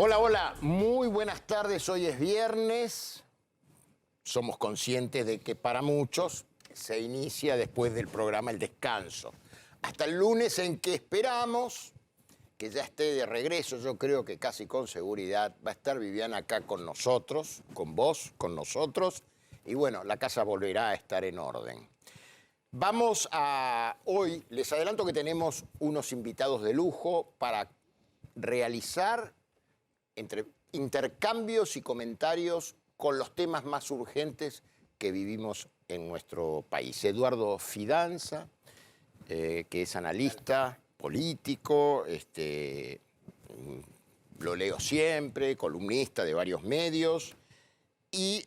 Hola, hola, muy buenas tardes. Hoy es viernes. Somos conscientes de que para muchos se inicia después del programa el descanso. Hasta el lunes en que esperamos que ya esté de regreso, yo creo que casi con seguridad, va a estar Viviana acá con nosotros, con vos, con nosotros, y bueno, la casa volverá a estar en orden. Hoy les adelanto que tenemos unos invitados de lujo para realizar entre intercambios y comentarios con los temas más urgentes que vivimos en nuestro país. Eduardo Fidanza, que es analista político, lo leo siempre, columnista de varios medios, y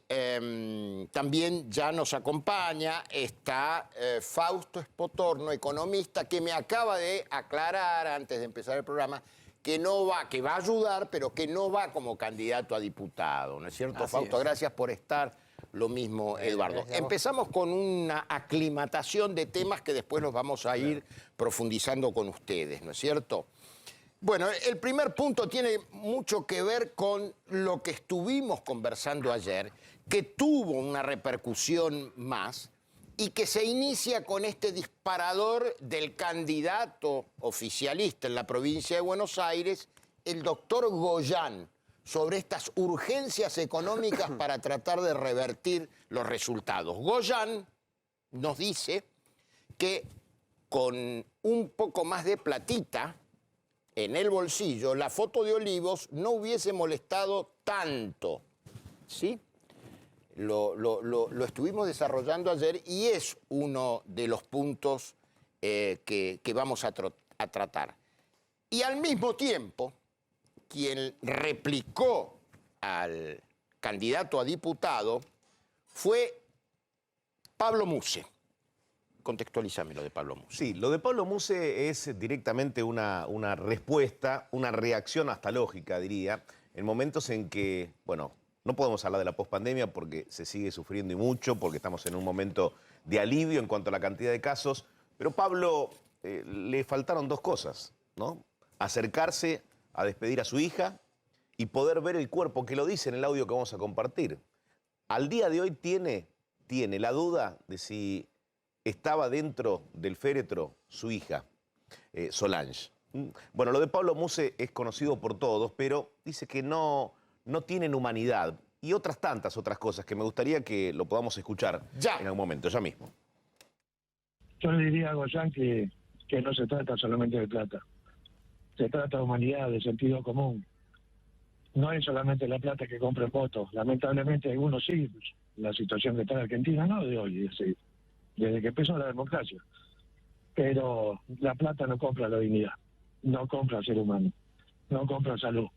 también ya nos acompaña está Fausto Espotorno, economista, que me acaba de aclarar antes de empezar el programa que va a ayudar, pero que no va como candidato a diputado, ¿no es cierto, Fausto? Gracias por estar. Lo mismo, Eduardo. Empezamos con una aclimatación de temas que después los vamos a ir profundizando con ustedes, ¿no es cierto? Bueno, el primer punto tiene mucho que ver con lo que estuvimos conversando ayer, que tuvo una repercusión más y que se inicia con este disparador del candidato oficialista en la provincia de Buenos Aires, el doctor Goyán, sobre estas urgencias económicas para tratar de revertir los resultados. Goyán nos dice que con un poco más de platita en el bolsillo, la foto de Olivos no hubiese molestado tanto, ¿sí? Lo estuvimos desarrollando ayer y es uno de los puntos que vamos a tratar. Y al mismo tiempo, quien replicó al candidato a diputado fue Pablo Muse. Contextualízame lo de Pablo Muse. Sí, lo de Pablo Muse es directamente una respuesta, una reacción hasta lógica, diría, en momentos en que, bueno, no podemos hablar de la pospandemia porque se sigue sufriendo y mucho, porque estamos en un momento de alivio en cuanto a la cantidad de casos, pero Pablo le faltaron dos cosas, ¿no? Acercarse a despedir a su hija y poder ver el cuerpo, que lo dice en el audio que vamos a compartir. Al día de hoy tiene la duda de si estaba dentro del féretro su hija, Solange. Bueno, lo de Pablo Muse es conocido por todos, pero dice que no tienen humanidad y otras tantas otras cosas que me gustaría que lo podamos escuchar ya en algún momento, ya mismo. Yo le diría a Goyán que no se trata solamente de plata. Se trata de humanidad, de sentido común. No es solamente la plata que compra votos. Lamentablemente algunos sí, la situación que está en Argentina, no de hoy, desde que empezó la democracia. Pero la plata no compra la dignidad, no compra ser humano, no compra salud.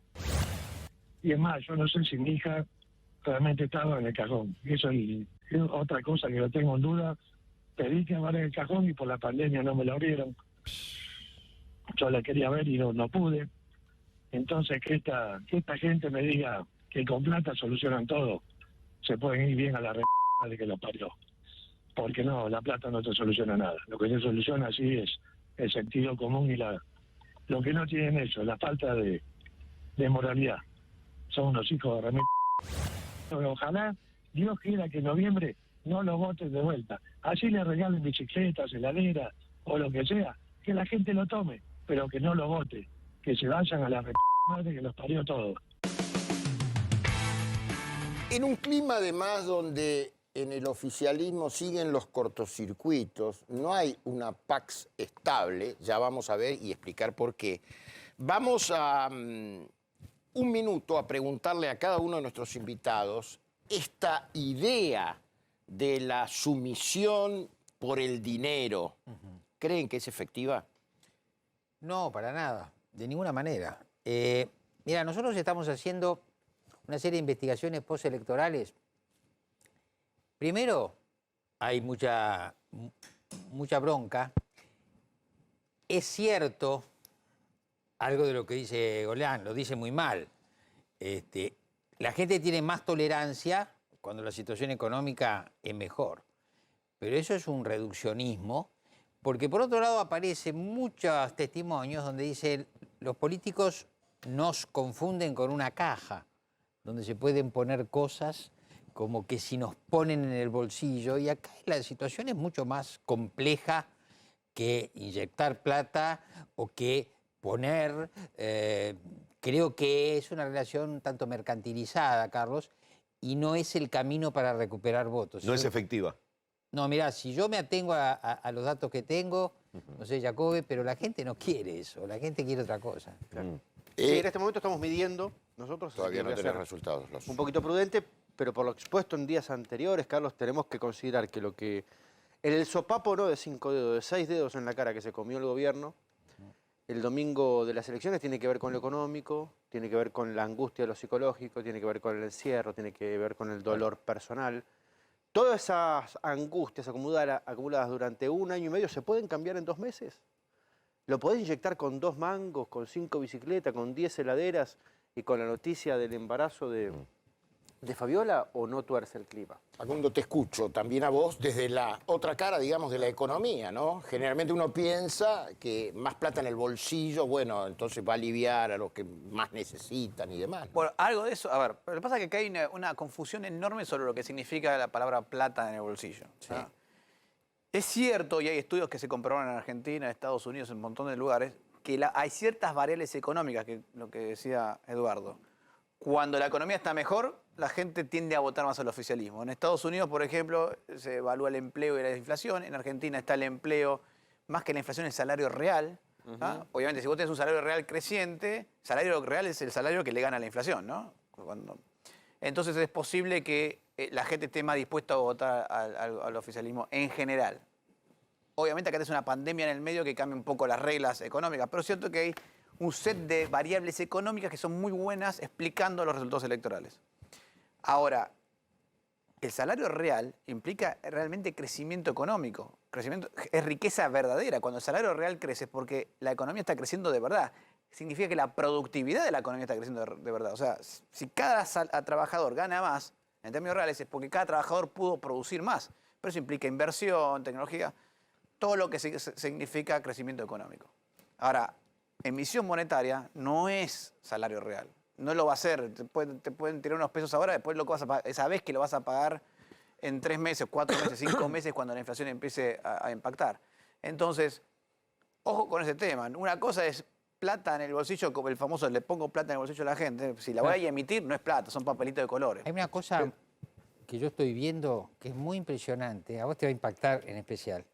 Y es más, yo no sé si mi hija realmente estaba en el cajón. Eso es otra cosa que lo tengo en duda. Pedí que abra el cajón y por la pandemia no me lo abrieron. Yo la quería ver y no pude. Entonces que esta gente me diga que con plata solucionan todo, se pueden ir bien a la de que lo parió. Porque no, la plata no te soluciona nada. Lo que te soluciona sí es el sentido común y lo que no tienen ellos, la falta de moralidad. Son unos hijos de Ojalá Dios quiera que en noviembre no los voten de vuelta. Así le regalen bicicletas, heladeras o lo que sea, que la gente lo tome, pero que no lo vote, que se vayan a la madre que los parió todos. En un clima además donde en el oficialismo siguen los cortocircuitos, no hay una pax estable, ya vamos a ver y explicar por qué. Vamos a un minuto a preguntarle a cada uno de nuestros invitados esta idea de la sumisión por el dinero. ¿Creen que es efectiva? No, para nada, de ninguna manera. Mira, nosotros estamos haciendo una serie de investigaciones postelectorales. Primero, hay mucha bronca. Es cierto, algo de lo que dice Goyán, lo dice muy mal. La gente tiene más tolerancia cuando la situación económica es mejor. Pero eso es un reduccionismo, porque por otro lado aparecen muchos testimonios donde dicen los políticos nos confunden con una caja donde se pueden poner cosas como que si nos ponen en el bolsillo. Y acá la situación es mucho más compleja que inyectar plata o que poner. Creo que es una relación tanto mercantilizada, Carlos, y no es el camino para recuperar votos. No es efectiva. No, mirá, si yo me atengo a los datos que tengo, no sé, Jacobe, pero la gente no quiere eso, la gente quiere otra cosa. Claro. Sí, en este momento estamos midiendo nosotros. Todavía no voy a tenés ser resultados. un poquito prudente, pero por lo expuesto en días anteriores, Carlos, tenemos que considerar que el sopapo no de 5 dedos, de 6 dedos en la cara que se comió el gobierno, el domingo de las elecciones tiene que ver con lo económico, tiene que ver con la angustia de lo psicológico, tiene que ver con el encierro, tiene que ver con el dolor personal. Todas esas angustias acumuladas durante 1 año y medio se pueden cambiar en 2 meses. Lo podés inyectar con 2 mangos, con 5 bicicletas, con 10 heladeras y con la noticia del embarazo de Fabiola, o no tuerce el clima. Facundo, te escucho también a vos desde la otra cara, digamos, de la economía, ¿no? Generalmente uno piensa que más plata en el bolsillo, bueno, entonces va a aliviar a los que más necesitan y demás, ¿no? Bueno, algo de eso, a ver, pero lo que pasa es que acá hay una confusión enorme sobre lo que significa la palabra plata en el bolsillo. Sí. ¿Ah? Es cierto, y hay estudios que se comprobaron en Argentina, en Estados Unidos, en un montón de lugares, que hay ciertas variables económicas, que lo que decía Eduardo. Cuando la economía está mejor, la gente tiende a votar más al oficialismo. En Estados Unidos, por ejemplo, se evalúa el empleo y la inflación. En Argentina está el empleo, más que la inflación, el salario real. ¿Ah? Obviamente, si vos tenés un salario real creciente, salario real es el salario que le gana a la inflación, ¿no? Entonces es posible que la gente esté más dispuesta a votar al oficialismo en general. Obviamente acá tenés una pandemia en el medio que cambia un poco las reglas económicas, pero es cierto que hay un set de variables económicas que son muy buenas explicando los resultados electorales. Ahora, el salario real implica realmente crecimiento económico. Crecimiento es riqueza verdadera. Cuando el salario real crece es porque la economía está creciendo de verdad. Significa que la productividad de la economía está creciendo de verdad. O sea, si cada trabajador gana más, en términos reales, es porque cada trabajador pudo producir más. Pero eso implica inversión, tecnología, todo lo que significa crecimiento económico. Ahora, emisión monetaria no es salario real. No lo va a hacer. Te pueden tirar unos pesos ahora, después lo que vas a pagar, esa vez que lo vas a pagar en 3 meses, 4 meses, 5 meses, cuando la inflación empiece a impactar. Entonces, ojo con ese tema. Una cosa es plata en el bolsillo, como el famoso le pongo plata en el bolsillo a la gente. Si la voy a emitir, no es plata, son papelitos de colores. Hay una cosa que yo estoy viendo que es muy impresionante, a vos te va a impactar en especial.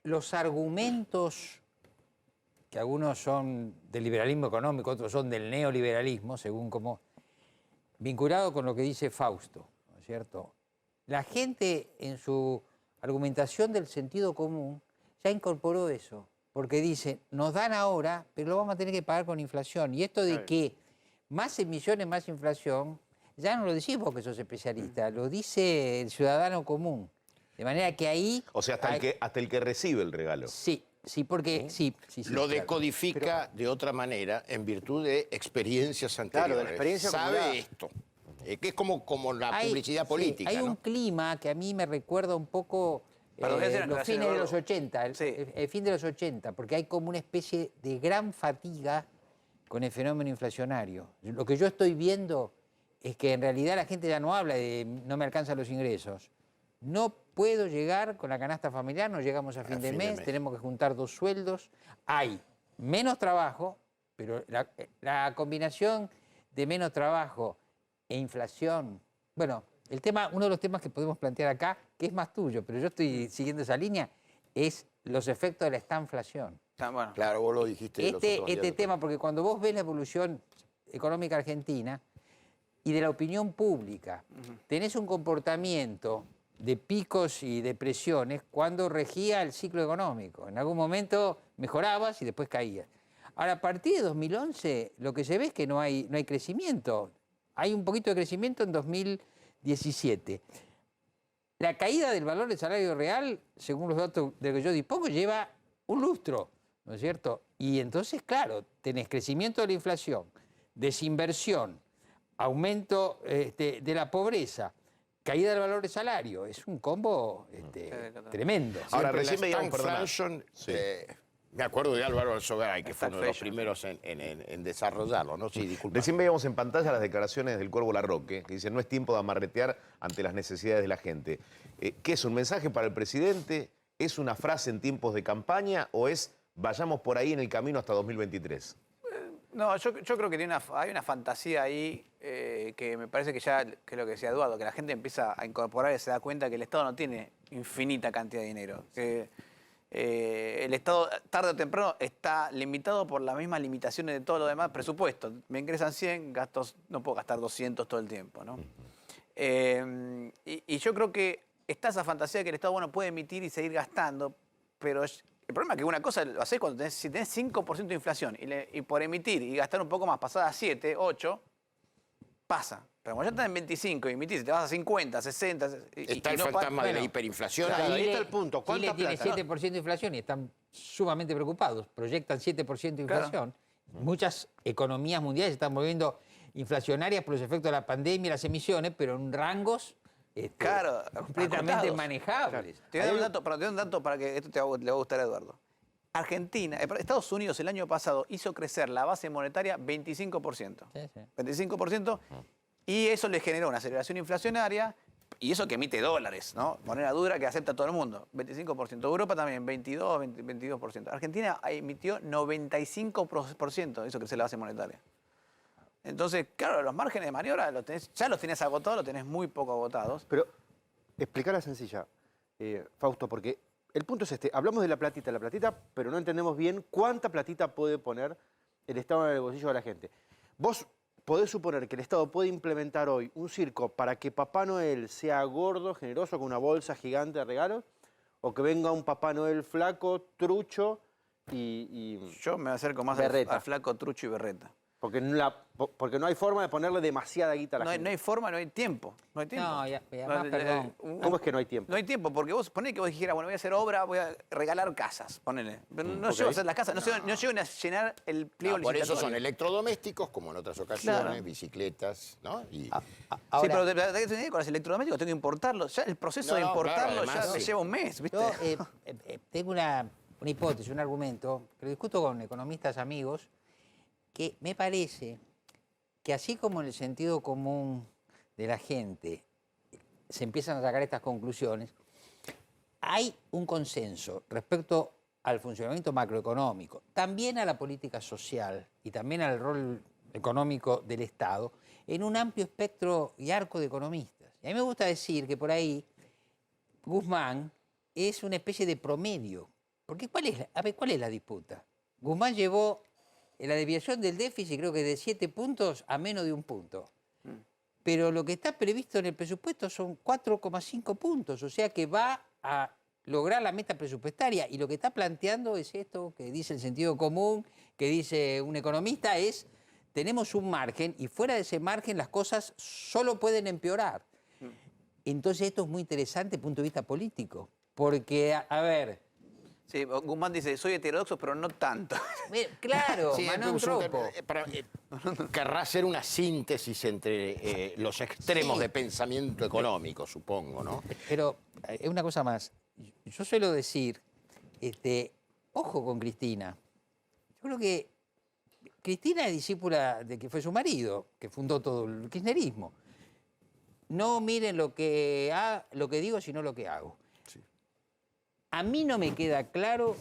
Los argumentos, que algunos son del liberalismo económico, otros son del neoliberalismo, según como vinculado con lo que dice Fausto, ¿no es cierto? La gente en su argumentación del sentido común ya incorporó eso, porque dice, nos dan ahora, pero lo vamos a tener que pagar con inflación. Y esto de que más emisiones, más inflación, ya no lo decís vos que sos especialista, lo dice el ciudadano común. De manera que ahí... O sea, hasta el que recibe el regalo. Sí, sí, porque... Sí, lo decodifica de otra manera en virtud de experiencias anteriores. Claro, de la experiencia acumulada. Sabe esto. Que es como la publicidad política, hay ¿no? un clima que a mí me recuerda un poco los fines de los 80, el fin de los 80, porque hay como una especie de gran fatiga con el fenómeno inflacionario. Lo que yo estoy viendo es que en realidad la gente ya no habla de no me alcanzan los ingresos. No puedo llegar con la canasta familiar, no llegamos a fin de mes, tenemos que juntar 2 sueldos. Hay menos trabajo, pero la combinación de menos trabajo e inflación, bueno, uno de los temas que podemos plantear acá, que es más tuyo, pero yo estoy siguiendo esa línea, es los efectos de la estanflación. Bueno. Claro, vos lo dijiste. Este tema, porque cuando vos ves la evolución económica argentina y de la opinión pública, tenés un comportamiento de picos y depresiones cuando regía el ciclo económico. En algún momento mejorabas y después caías. Ahora, a partir de 2011, lo que se ve es que no hay crecimiento. Hay un poquito de crecimiento en 2017. La caída del valor del salario real, según los datos de los que yo dispongo, lleva un lustro, ¿no es cierto? Y entonces, claro, tenés crecimiento de la inflación, desinversión, aumento de la pobreza, caída del valor del salario. Es un combo tremendo. Ahora, Siempre recién la veíamos, perdona. stagflation, Me acuerdo de Álvaro Alzogaray, que fue uno de los Fashion. primeros en desarrollarlo, ¿no? Sí, disculpa. Recién veíamos en pantalla las declaraciones del Cuervo Larroque, que dice, no es tiempo de amarretear ante las necesidades de la gente. ¿Qué es un mensaje para el presidente? ¿Es una frase en tiempos de campaña o es vayamos por ahí en el camino hasta 2023? No, yo creo que hay una fantasía ahí que me parece que ya, que es lo que decía Eduardo, que la gente empieza a incorporar y se da cuenta que el Estado no tiene infinita cantidad de dinero. Que el Estado, tarde o temprano, está limitado por las mismas limitaciones de todo lo demás. Presupuesto, me ingresan 100, gastos, no puedo gastar 200 todo el tiempo, ¿no? Y yo creo que está esa fantasía de que el Estado, bueno, puede emitir y seguir gastando, pero el problema es que una cosa lo haces cuando si tenés 5% de inflación y por emitir y gastar un poco más, pasada a 7, 8, pasa. Pero cuando ya estás en 25 y emitís, te vas a 50, 60... Está el fantasma de la hiperinflación. Claro, ahí Chile- está el punto. ¿Cuánta Chile tiene plata? 7% de inflación y están sumamente preocupados. Proyectan 7% de inflación. Muchas economías mundiales se están volviendo inflacionarias por los efectos de la pandemia y las emisiones, pero en rangos Claro, completamente acotados. manejables. Te voy a dar un dato para que esto le va a gustar a Eduardo. Argentina, Estados Unidos el año pasado hizo crecer la base monetaria 25%. Sí, sí. 25%. Y eso le generó una aceleración inflacionaria y eso que emite dólares, ¿no? Moneda dura que acepta todo el mundo. 25%. Europa también, 22%. Argentina emitió 95%, hizo crecer la base monetaria. Entonces, claro, los márgenes de maniobra ya los tenés agotados, los tenés muy poco agotados. Pero explicarla sencilla, Fausto, porque el punto es este. Hablamos de la platita, pero no entendemos bien cuánta platita puede poner el Estado en el bolsillo de la gente. Vos podés suponer que el Estado puede implementar hoy un circo para que Papá Noel sea gordo, generoso, con una bolsa gigante de regalos, o que venga un Papá Noel flaco, trucho y Yo me acerco más Berreta. al flaco, trucho y berreta. porque no hay forma de ponerle demasiada guita a la No hay, gente. no hay forma, no hay tiempo. No hay tiempo. No, y además, No, perdón. ¿Cómo es que no hay tiempo? No hay tiempo, porque vos ponés que vos dijeras, bueno, voy a hacer obra, voy a regalar casas, ponele. Pero no ok. llego a hacer las casas, no llego ni a llenar el pliego Por eso son licitatorio. electrodomésticos, como en otras ocasiones, Claro. bicicletas, ¿no? Y, Sí, Ahora, pero con los electrodomésticos tengo que importarlos. Ya el proceso de No, importarlos claro, ya además, me sí. lleva un mes, ¿viste? yo tengo una hipótesis, un argumento, que lo discuto con economistas amigos, que me parece que así como en el sentido común de la gente se empiezan a sacar estas conclusiones, hay un consenso respecto al funcionamiento macroeconómico, también a la política social y también al rol económico del Estado, en un amplio espectro y arco de economistas. Y a mí me gusta decir que por ahí Guzmán es una especie de promedio. Porque ¿cuál es la disputa? Guzmán llevó la desviación del déficit, creo que de 7 puntos a menos de 1 punto. Pero lo que está previsto en el presupuesto son 4,5 puntos, o sea que va a lograr la meta presupuestaria. Y lo que está planteando es esto que dice el sentido común, que dice un economista, es tenemos un margen y fuera de ese margen las cosas solo pueden empeorar. Entonces esto es muy interesante desde el punto de vista político, porque, a ver, Sí, Guzmán dice, soy heterodoxo, pero no tanto. claro, Sí, Manon es un Tropo. querrá hacer una síntesis entre los extremos Sí. de pensamiento económico, supongo, ¿no? Pero una cosa más, yo suelo decir, ojo con Cristina. Yo creo que Cristina es discípula de que fue su marido, que fundó todo el kirchnerismo. No miren lo que digo, sino lo que hago. A mí no me queda claro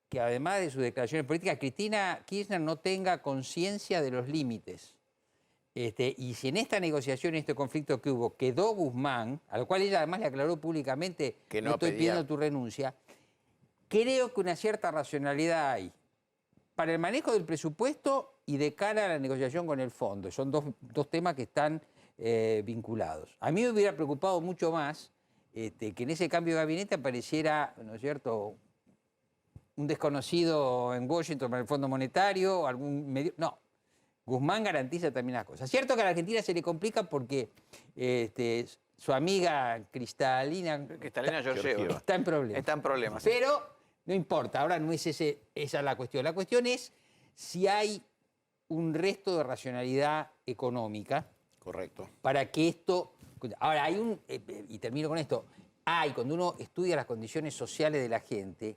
que además de sus declaraciones políticas, Cristina Kirchner no tenga conciencia de los límites. Y si en esta negociación, en este conflicto que hubo, quedó Guzmán, a lo cual ella además le aclaró públicamente Que no no estoy pedía. pidiendo tu renuncia, creo que una cierta racionalidad hay para el manejo del presupuesto y de cara a la negociación con el fondo. Son dos temas que están vinculados. A mí me hubiera preocupado mucho más que en ese cambio de gabinete apareciera, ¿no es cierto?, un desconocido en Washington para el Fondo Monetario, algún medio... No, Guzmán garantiza también las cosas. Cierto que a la Argentina se le complica porque su amiga Cristalina Cristalina Georgieva. está en problemas. Está en problemas. Sí. Pero no importa, ahora no es esa la cuestión. La cuestión es si hay un resto de racionalidad económica Correcto. para que esto... Ahora, y termino con esto, cuando uno estudia las condiciones sociales de la gente,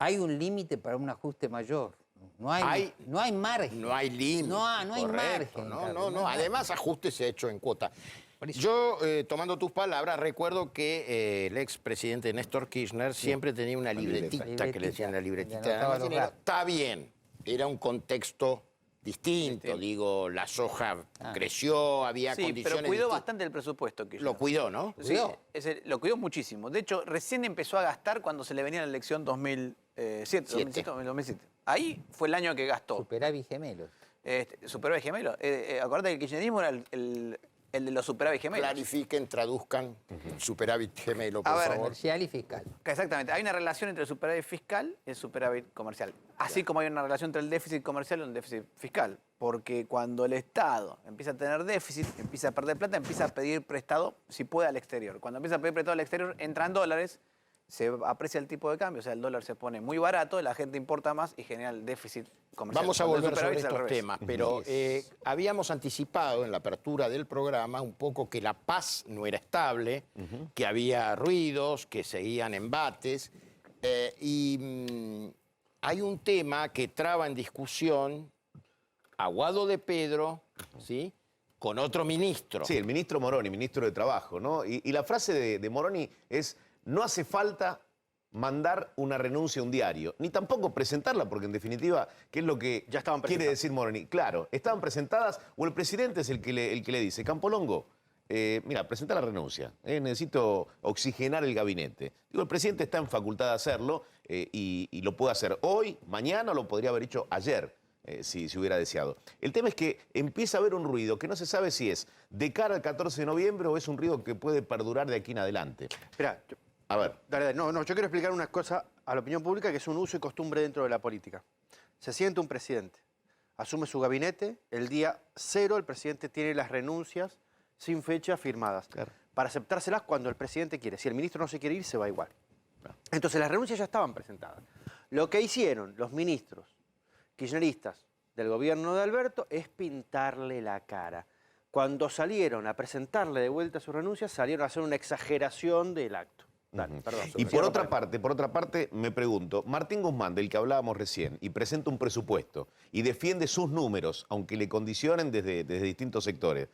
hay un límite para un ajuste mayor. No hay margen. No hay límite. No hay correcto, margen, No, Carlos, no, no no. hay Además, ajuste se ha hecho en cuota. Por eso. Yo, tomando tus palabras, recuerdo que el expresidente Néstor Kirchner siempre tenía una libretita, que le decían la libretita donde de anotaba los almacenero. gastos. Está bien, era un contexto distinto. Digo, la soja creció, había Sí, condiciones pero cuidó distintas. bastante el presupuesto. Kirchner. Lo cuidó, ¿no? Sí, ¿Cuidó? lo cuidó muchísimo. De hecho, recién empezó a gastar cuando se le venía la elección 2007. Ahí fue el año que gastó. Superávit gemelos. Superávit gemelo. Acuérdate que el kirchnerismo era el de los superávit gemelos. Clarifiquen, traduzcan superávit gemelo, por A ver, favor. Comercial y fiscal. Exactamente. Hay una relación entre el superávit fiscal y el superávit comercial. Así como hay una relación entre el déficit comercial y el déficit fiscal. Porque cuando el Estado empieza a tener déficit, empieza a perder plata, empieza a pedir prestado, si puede, al exterior. Cuando empieza a pedir prestado al exterior, entran dólares, se aprecia el tipo de cambio, o sea, el dólar se pone muy barato, la gente importa más y genera el déficit comercial. Vamos a Cuando el volver sobre superávit es al estos revés. temas, pero habíamos anticipado en la apertura del programa un poco que la paz no era estable, que había ruidos, que seguían embates, hay un tema que traba en discusión a Guado de Pedro, ¿sí?, con otro ministro. Sí, el ministro Moroni, ministro de Trabajo, ¿no? Y la frase de Moroni es: no hace falta mandar una renuncia a un diario, ni tampoco presentarla, porque en definitiva, ¿qué es lo que Ya estaban quiere presentadas. decir Moroni? Claro, estaban presentadas, o el presidente es el que le dice: Campolongo, mira, presenta la renuncia, necesito oxigenar el gabinete. Digo, el presidente está en facultad de hacerlo y lo puede hacer hoy, mañana, o lo podría haber hecho ayer. Si hubiera deseado. El tema es que empieza a haber un ruido que no se sabe si es de cara al 14 de noviembre o es un ruido que puede perdurar de aquí en adelante. Esperá, A ver. dale. No, yo quiero explicar una cosa a la opinión pública que es un uso y costumbre dentro de la política. Se siente un presidente, asume su gabinete, el día 0 el presidente tiene las renuncias sin fecha firmadas. Claro. Para aceptárselas cuando el presidente quiere. Si el ministro no se quiere ir, se va igual. Entonces las renuncias ya estaban presentadas. Lo que hicieron los ministros kirchneristas del gobierno de Alberto es pintarle la cara. Cuando salieron a presentarle de vuelta su renuncia, salieron a hacer una exageración del acto. Dale, perdón. Y por otra parte, me pregunto, Martín Guzmán, del que hablábamos recién, y presenta un presupuesto y defiende sus números, aunque le condicionen desde distintos sectores.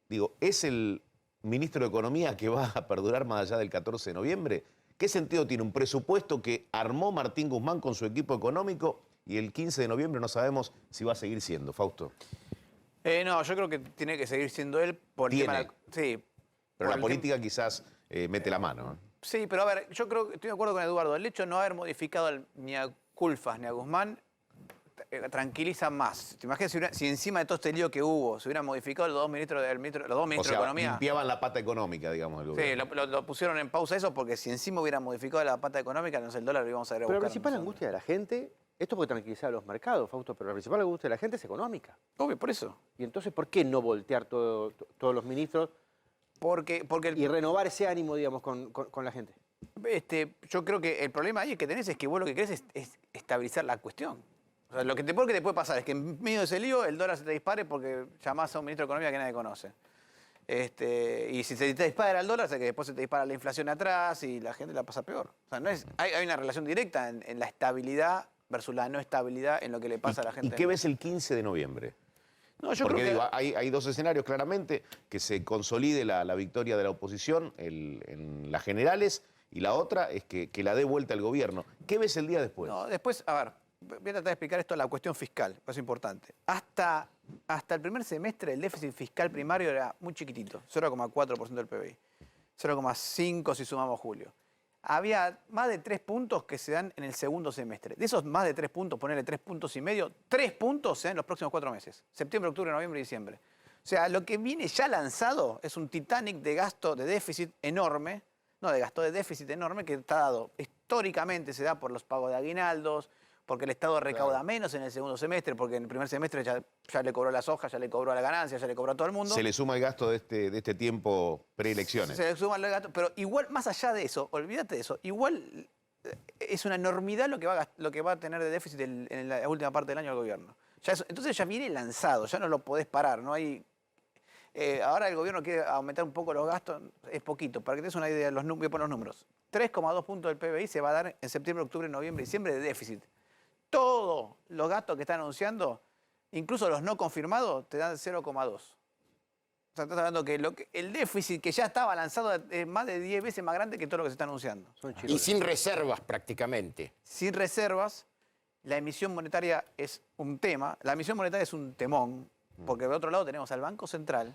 Digo, ¿es el ministro de Economía que va a perdurar más allá del 14 de noviembre? ¿Qué sentido tiene un presupuesto que armó Martín Guzmán con su equipo económico y el 15 de noviembre no sabemos si va a seguir siendo? Fausto. No, yo creo que tiene que seguir siendo él por el tema de sí. Pero la por el política quizás mete la mano. Sí, pero a ver, yo creo que estoy de acuerdo con Eduardo. El hecho de no haber modificado ni a Culfas ni a Guzmán tranquiliza más. ¿Te imaginas si encima de todo este lío que hubo se hubieran modificado los dos ministros de Economía? Limpiaban la pata económica, digamos, del Sí, gobierno. lo pusieron en pausa eso porque si encima hubieran modificado la pata económica, no sé, el dólar lo íbamos a ir a Pero la buscar principal nosotros. angustia de la gente, esto puede tranquilizar a los mercados, Fausto, pero la principal angustia de la gente es económica. Obvio, por eso. Y entonces, ¿por qué no voltear todos los ministros Porque y renovar ese ánimo, digamos, con la gente? yo creo que el problema ahí que tenés es que vos lo que querés es estabilizar la cuestión. O sea, lo que te puede pasar es que en medio de ese lío el dólar se te dispare porque llamás a un ministro de Economía que nadie conoce. Y si se te dispara el dólar, o sea que después se te dispara la inflación atrás y la gente la pasa peor. O sea, hay una relación directa en la estabilidad versus la no estabilidad en lo que le pasa a la gente. ¿Y qué ves el 15 de noviembre? No, yo Porque creo que... digo, hay dos escenarios claramente: que se consolide la victoria de la oposición en las generales, y la otra es que la dé vuelta al gobierno. ¿Qué ves el día después? No, después, a ver, voy a tratar de explicar esto, la cuestión fiscal, es importante. Hasta el primer semestre el déficit fiscal primario era muy chiquitito, 0,4% del PBI, 0,5% si sumamos julio. Había más de 3 puntos que se dan en el segundo semestre. De esos más de 3 puntos, ponerle 3,5 puntos, 3 puntos se dan en los próximos 4 meses. Septiembre, octubre, noviembre y diciembre. O sea, lo que viene ya lanzado es un Titanic de gasto, de déficit enorme, no de gasto, de déficit enorme que está dado. Históricamente se da por los pagos de aguinaldos, porque el Estado recauda menos en el segundo semestre, porque en el primer semestre ya le cobró las hojas, ya le cobró la ganancia, ya le cobró a todo el mundo. Se le suma el gasto de este tiempo preelecciones. Se le suma el gasto, pero igual, más allá de eso, olvídate de eso, igual es una enormidad lo que va a tener de déficit en la última parte del año el gobierno. Entonces ya viene lanzado, ya no lo podés parar, no hay... ahora el gobierno quiere aumentar un poco los gastos, es poquito. Para que te des una idea, voy a poner los números. 3,2 puntos del PBI se va a dar en septiembre, octubre, noviembre, diciembre de déficit. Todos los gastos que están anunciando, incluso los no confirmados, te dan 0,2. O sea, estás hablando que, el déficit que ya estaba lanzado es más de 10 veces más grande que todo lo que se está anunciando. Y sin reservas prácticamente. Sin reservas, la emisión monetaria es un tema. La emisión monetaria es un temón, porque de otro lado tenemos al Banco Central.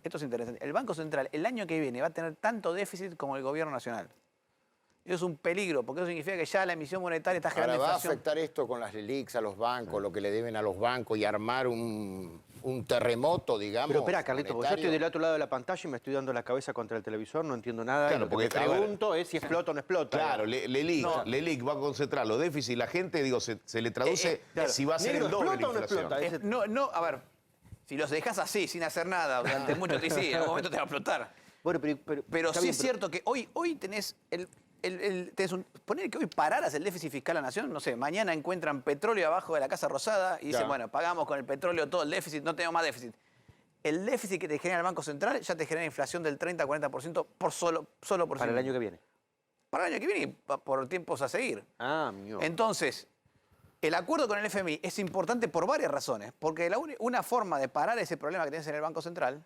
Esto es interesante. El Banco Central el año que viene va a tener tanto déficit como el gobierno nacional. Eso es un peligro, porque eso significa que ya la emisión monetaria está generando Ahora, ¿va a inflación. afectar esto con las LELIQs a los bancos, lo que le deben a los bancos y armar un terremoto, digamos? Pero espera, Carlito, porque yo estoy monetario? del otro lado de la pantalla y me estoy dando la cabeza contra el televisor, no entiendo nada. Claro, y lo que porque, me a ver, pregunto es si explota o no explota. Claro, LELIQ va a concentrar los déficits. La gente, digo, se le traduce claro. si va a ser Negro, el doble la ¿explota o no inflación. explota? No, a ver, si los dejas así, sin hacer nada, durante mucho tiempo, sí, en algún momento te va a explotar. Bueno, Pero está sí bien, es cierto que hoy tenés poner que hoy pararas el déficit fiscal a la nación, no sé, mañana encuentran petróleo abajo de la Casa Rosada y dicen, Claro. bueno, pagamos con el petróleo todo el déficit, no tenemos más déficit. El déficit que te genera el Banco Central ya te genera inflación del 30-40% solo por para sí el año mismo. que viene. Para el año que viene y por tiempos a seguir. Ah, mío. Entonces, el acuerdo con el FMI es importante por varias razones. Porque una forma de parar ese problema que tienes en el Banco Central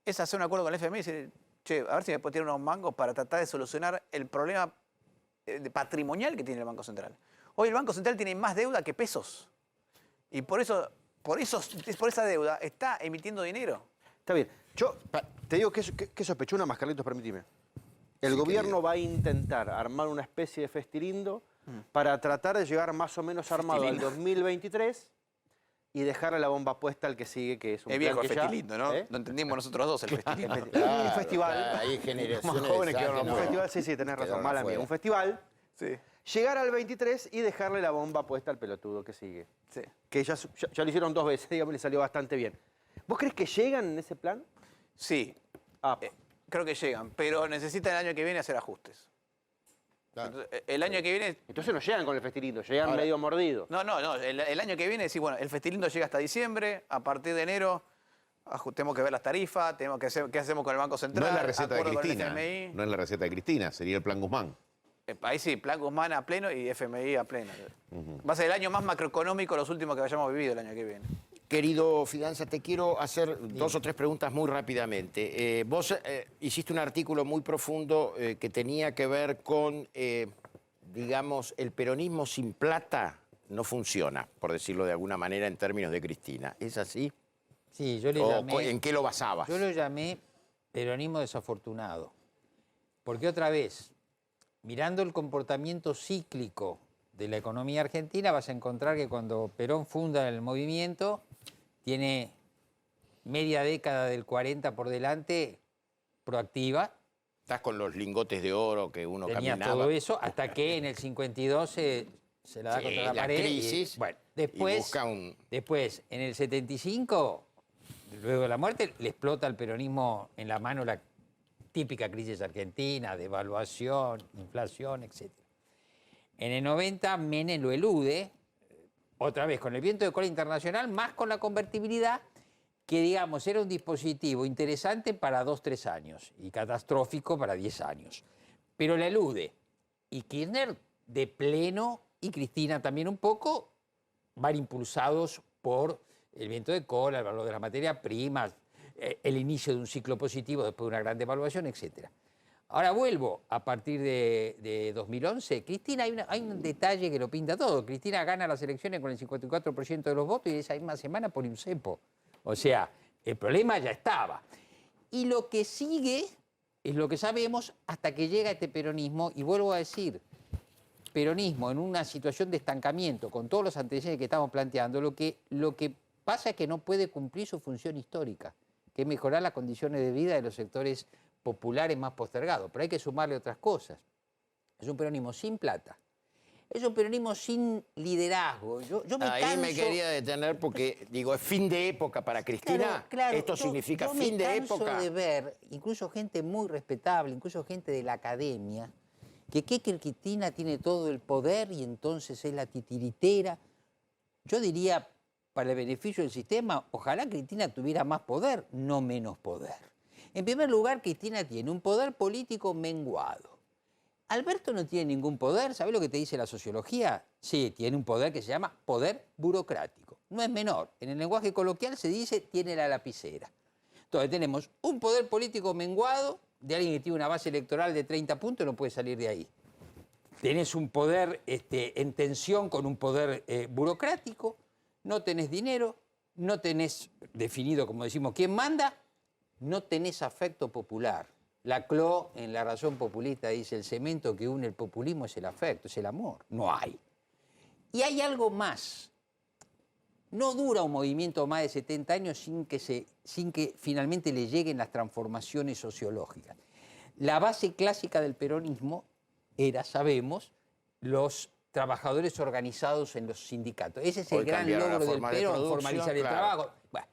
es hacer un acuerdo con el FMI y decir, che, a ver si me puedo tirar unos mangos para tratar de solucionar el problema patrimonial que tiene el Banco Central. Hoy el Banco Central tiene más deuda que pesos. Y por esa deuda está emitiendo dinero. Está bien. Yo te digo que sospechó una más, Carlitos, permíteme. El gobierno va a intentar armar una especie de festilindo para tratar de llegar más o menos armado al 2023 y dejarle la bomba puesta al que sigue, que es un Es viejo el plan que ya- festilindo, ¿no? ¿Eh? Lo entendimos nosotros dos, el festilindo. Un festival. Claro, hay generaciones Más jóvenes de que ahora que no. Un festival, sí, tenés razón, quedaron mala mía. afuera. Un festival, Sí, llegar al 23 y dejarle la bomba puesta al pelotudo que sigue. sí. Que ya lo hicieron 2 veces, digamos, le salió bastante bien. ¿Vos crees que llegan en ese plan? Sí, Ah, creo que llegan, pero necesitan el año que viene hacer ajustes. Claro. Entonces, el año que viene... entonces no llegan con el festilindo, llegan Ahora- medio mordidos. No, el año que viene, sí, bueno, el festilindo llega hasta diciembre, a partir de enero tenemos que ver las tarifas, tenemos que hacer qué hacemos con el Banco No Central. es la receta de acuerdo con el Cristina. FMI. No es la receta de Cristina, sería el plan Guzmán. Ahí sí, Plan Guzmán a pleno y FMI a pleno. Va a ser el año más macroeconómico los últimos que hayamos vivido el año que viene. Querido Fidanza, te quiero hacer 2 o 3 preguntas muy rápidamente. Vos hiciste un artículo muy profundo que tenía que ver con, digamos, el peronismo sin plata no funciona, por decirlo de alguna manera en términos de Cristina. ¿Es así? Sí, yo le ¿O llamé... en qué lo basabas? Yo lo llamé peronismo desafortunado. Porque otra vez, mirando el comportamiento cíclico de la economía argentina, vas a encontrar que cuando Perón funda el movimiento, tiene media década del 40 por delante proactiva. Estás con los lingotes de oro que uno Tenía caminaba. todo eso, hasta que en el 52 se la da Sí, contra la la pared. crisis, Bueno, y busca un... después, en el 75, luego de la muerte, le explota al peronismo en la mano la típica crisis argentina, devaluación, inflación, etc. En el 90, Menem lo elude, otra vez con el viento de cola internacional, más con la convertibilidad, que digamos era un dispositivo interesante para 2-3 años y catastrófico para 10 años. Pero la elude. Y Kirchner de pleno, y Cristina también un poco, van impulsados por el viento de cola, el valor de las materias primas, el inicio de un ciclo positivo después de una gran devaluación, etc. Ahora vuelvo, a partir de 2011, Cristina, hay un detalle que lo pinta todo. Cristina gana las elecciones con el 54% de los votos y esa misma semana pone un cepo. O sea, el problema ya estaba. Y lo que sigue es lo que sabemos hasta que llega este peronismo, y vuelvo a decir, peronismo en una situación de estancamiento, con todos los antecedentes que estamos planteando, lo que pasa es que no puede cumplir su función histórica, que es mejorar las condiciones de vida de los sectores populares más postergados. Pero hay que sumarle otras cosas. Es un peronismo sin plata. Es un peronismo sin liderazgo. Yo me Ahí canso... me quería detener porque, digo, es fin de época para Cristina. Claro, Esto significa yo fin de me canso época. de ver, incluso gente muy respetable, incluso gente de la academia, que Cristina tiene todo el poder y entonces es la titiritera. Yo diría, para el beneficio del sistema, ojalá Cristina tuviera más poder, no menos poder. En primer lugar, Cristina tiene un poder político menguado. Alberto no tiene ningún poder. ¿Sabés lo que te dice la sociología? Sí, tiene un poder que se llama poder burocrático. No es menor. En el lenguaje coloquial se dice tiene la lapicera. Entonces tenemos un poder político menguado de alguien que tiene una base electoral de 30 puntos y no puede salir de ahí. Tenés un poder en tensión con un poder burocrático, no tenés dinero, no tenés definido, como decimos, quién manda, no tenés afecto popular. Laclau, en La razón populista, dice el cemento que une el populismo es el afecto, es el amor. No hay. Y hay algo más. No dura un movimiento más de 70 años sin que finalmente le lleguen las transformaciones sociológicas. La base clásica del peronismo era, sabemos, los trabajadores organizados en los sindicatos. Ese es el gran logro del Perón, formalizar el trabajo. Bueno,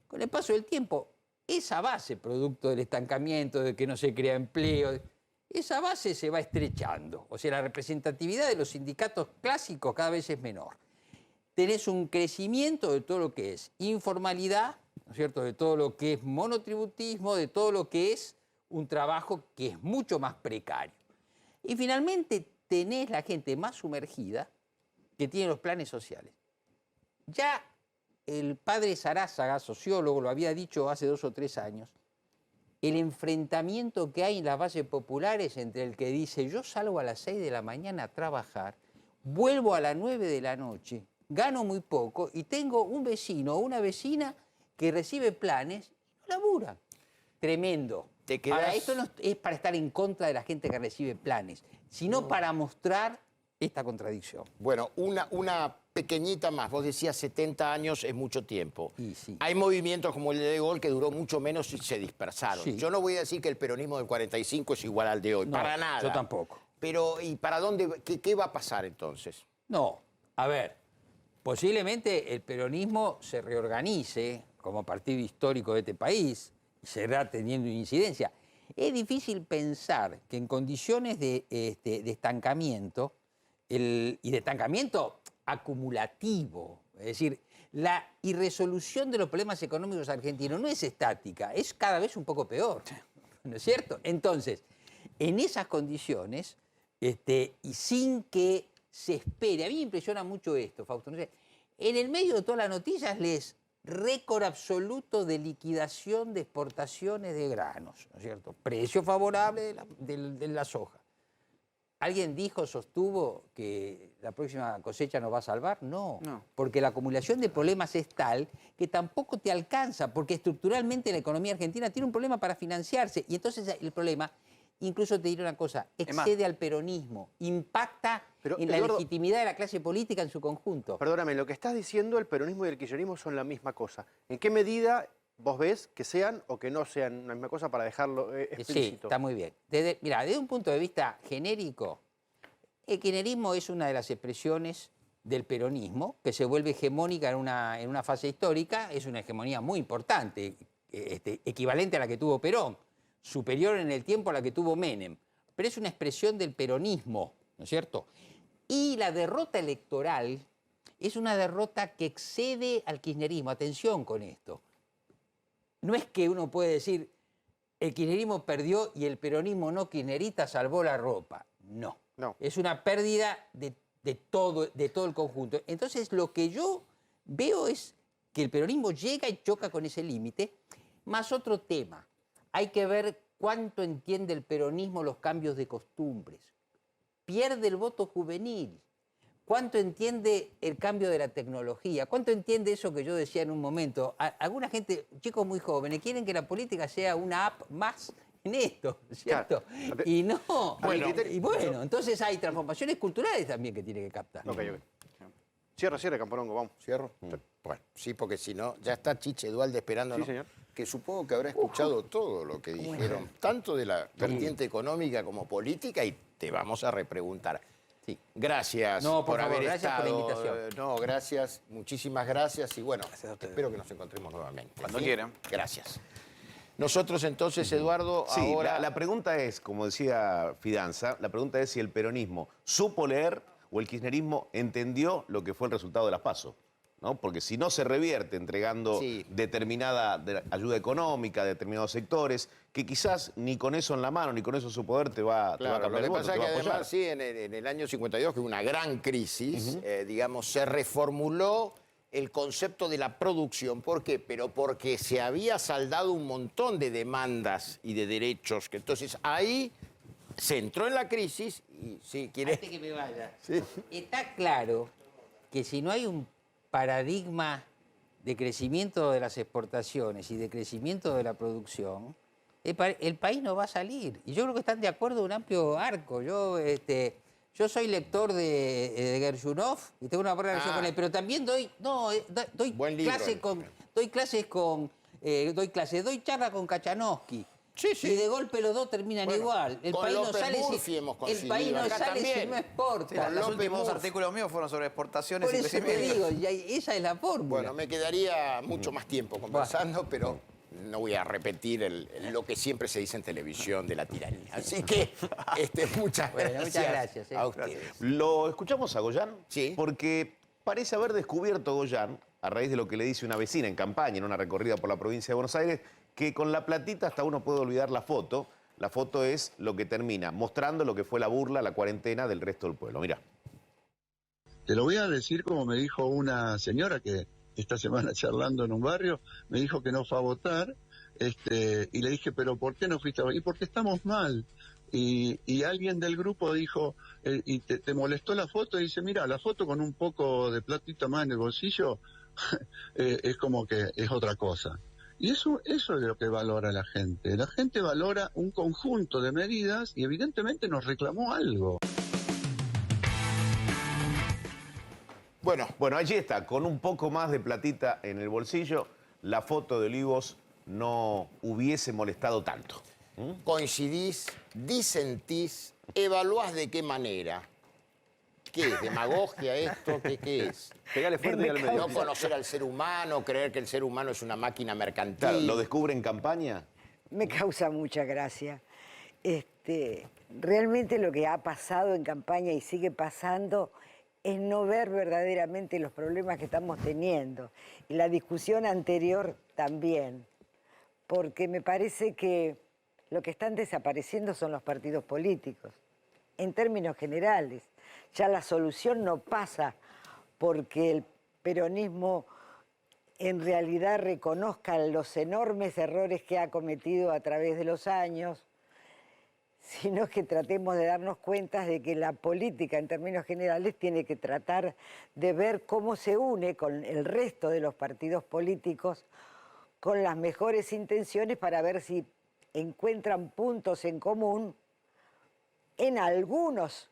con el paso del tiempo, esa base, producto del estancamiento, de que no se crea empleo, esa base se va estrechando. O sea, la representatividad de los sindicatos clásicos cada vez es menor. Tenés un crecimiento de todo lo que es informalidad, ¿no es cierto?, de todo lo que es monotributismo, de todo lo que es un trabajo que es mucho más precario. Y finalmente tenés la gente más sumergida que tiene los planes sociales. Ya el padre Sarrázaga, sociólogo, lo había dicho hace 2 o 3 años, el enfrentamiento que hay en las bases populares entre el que dice yo salgo a las 6 de la mañana a trabajar, vuelvo a las 9 de la noche, gano muy poco y tengo un vecino o una vecina que recibe planes y no laburan. Tremendo. Ahora, esto no es para estar en contra de la gente que recibe planes, sino para mostrar esta contradicción. Bueno, una pequeñita más. Vos decías 70 años es mucho tiempo. Y sí. Hay movimientos como el de De Gaulle que duró mucho menos y se dispersaron. Sí. Yo no voy a decir que el peronismo del 45 es igual al de hoy, No, para nada. yo tampoco. Pero, ¿y para dónde? ¿Qué va a pasar entonces? No, a ver, posiblemente el peronismo se reorganice como partido histórico de este país y seguirá teniendo incidencia. Es difícil pensar que en condiciones de estancamiento, y de estancamiento acumulativo, es decir, la irresolución de los problemas económicos argentinos no es estática, es cada vez un poco peor, ¿no es cierto? Entonces, en esas condiciones, y sin que se espere, a mí me impresiona mucho esto, Fausto, no sé, en el medio de todas las noticias lees récord absoluto de liquidación de exportaciones de granos, ¿no es cierto? Precio favorable de la soja. ¿Alguien dijo, sostuvo que la próxima cosecha nos va a salvar? No, porque la acumulación de problemas es tal que tampoco te alcanza, porque estructuralmente la economía argentina tiene un problema para financiarse y entonces el problema, incluso te diré una cosa, excede al peronismo, impacta en la legitimidad de la clase política en su conjunto. Perdóname, lo que estás diciendo, el peronismo y el kirchnerismo son la misma cosa. ¿En qué medida vos ves que sean o que no sean la misma cosa para dejarlo explícito? Sí, está muy bien. Mira, desde un punto de vista genérico, el kirchnerismo es una de las expresiones del peronismo que se vuelve hegemónica en una fase histórica. Es una hegemonía muy importante, equivalente a la que tuvo Perón, superior en el tiempo a la que tuvo Menem. Pero es una expresión del peronismo, ¿no es cierto? Y la derrota electoral es una derrota que excede al kirchnerismo. Atención con esto. No es que uno puede decir el kirchnerismo perdió y el peronismo no kirchnerista salvó la ropa. No. Es una pérdida de todo el conjunto. Entonces lo que yo veo es que el peronismo llega y choca con ese límite, más otro tema. Hay que ver cuánto entiende el peronismo los cambios de costumbres. Pierde el voto juvenil. ¿Cuánto entiende el cambio de la tecnología? ¿Cuánto entiende eso que yo decía en un momento? Alguna gente, chicos muy jóvenes, quieren que la política sea una app más en esto, ¿cierto? Claro. Y no. Bueno, entonces hay transformaciones culturales también que tiene que captar. Cierra, Camparongo, vamos. ¿Cierro? Bueno, sí, porque si no, ya está Chiche Dualde esperándonos. Sí, señor. Que supongo que habrá escuchado todo lo que dijeron, tanto de la vertiente económica como política, y te vamos a repreguntar. Sí. Gracias por haber favor, estado. Gracias por la invitación. No, gracias, muchísimas gracias y bueno, espero que nos encontremos nuevamente. Cuando quieran. Gracias. Nosotros entonces, Eduardo, Sí, ahora... la pregunta es, como decía Fidanza, la pregunta es si el peronismo supo leer o el kirchnerismo entendió lo que fue el resultado de las PASO. ¿no? Porque si no se revierte entregando Sí. determinada ayuda económica a determinados sectores, que quizás ni con eso en la mano, ni con eso en su poder te va a Claro, cambiar lo que el voto, pasa te es va que a apoyar. además, sí, en el año 52, que hubo una gran crisis, digamos, se reformuló el concepto de la producción. ¿Por qué? Pero porque se había saldado un montón de demandas y de derechos. Que entonces ahí se entró en la crisis y, si quieres... Antes que me vaya. Sí. Está claro que si no hay un paradigma de crecimiento de las exportaciones y de crecimiento de la producción, el país no va a salir. Y yo creo que están de acuerdo un amplio arco. Yo soy lector de Gershunov y tengo una buena relación con él, pero también doy Buen libro. doy charla con Kachanowski. Sí, sí. Y de golpe los dos terminan Bueno, igual. El con país no López sale Murphy hemos el coincidido. país no Acá sale si también. no exporta. Sí, Con los López últimos Murphy. artículos míos fueron sobre exportaciones Por y eso te crecimiento. digo, esa es la fórmula. Bueno, me quedaría mucho más tiempo conversando, pero no voy a repetir lo que siempre se dice en televisión de la tiranía. Así que muchas Bueno, gracias, muchas gracias, a ustedes. Lo escuchamos a Goyán, Sí. porque parece haber descubierto Goyán, a raíz de lo que le dice una vecina en campaña, en una recorrida por la provincia de Buenos Aires, que con la platita hasta uno puede olvidar la foto. La foto es lo que termina mostrando lo que fue la burla, la cuarentena del resto del pueblo. Mirá. Te lo voy a decir como me dijo una señora que esta semana charlando en un barrio, me dijo que no fue a votar, y le dije, pero ¿por qué no fuiste a votar? Y porque estamos mal. Y alguien del grupo dijo, y te molestó la foto, y dice, mira, la foto con un poco de platita más en el bolsillo, es como que es otra cosa. Y eso es lo que valora la gente. La gente valora un conjunto de medidas y evidentemente nos reclamó algo. Bueno, allí está, con un poco más de platita en el bolsillo, la foto de Olivos no hubiese molestado tanto. Coincidís, disentís, evaluás de qué manera. ¿Qué es? ¿Demagogia esto? ¿Qué es? Pegale fuerte y al medio. No conocer al ser humano, creer que el ser humano es una máquina mercantil. Claro, ¿lo descubre en campaña? Me causa mucha gracia. Realmente lo que ha pasado en campaña y sigue pasando es no ver verdaderamente los problemas que estamos teniendo. Y la discusión anterior también, porque me parece que lo que están desapareciendo son los partidos políticos, en términos generales. Ya la solución no pasa porque el peronismo en realidad reconozca los enormes errores que ha cometido a través de los años, sino que tratemos de darnos cuenta de que la política en términos generales tiene que tratar de ver cómo se une con el resto de los partidos políticos con las mejores intenciones para ver si encuentran puntos en común en algunos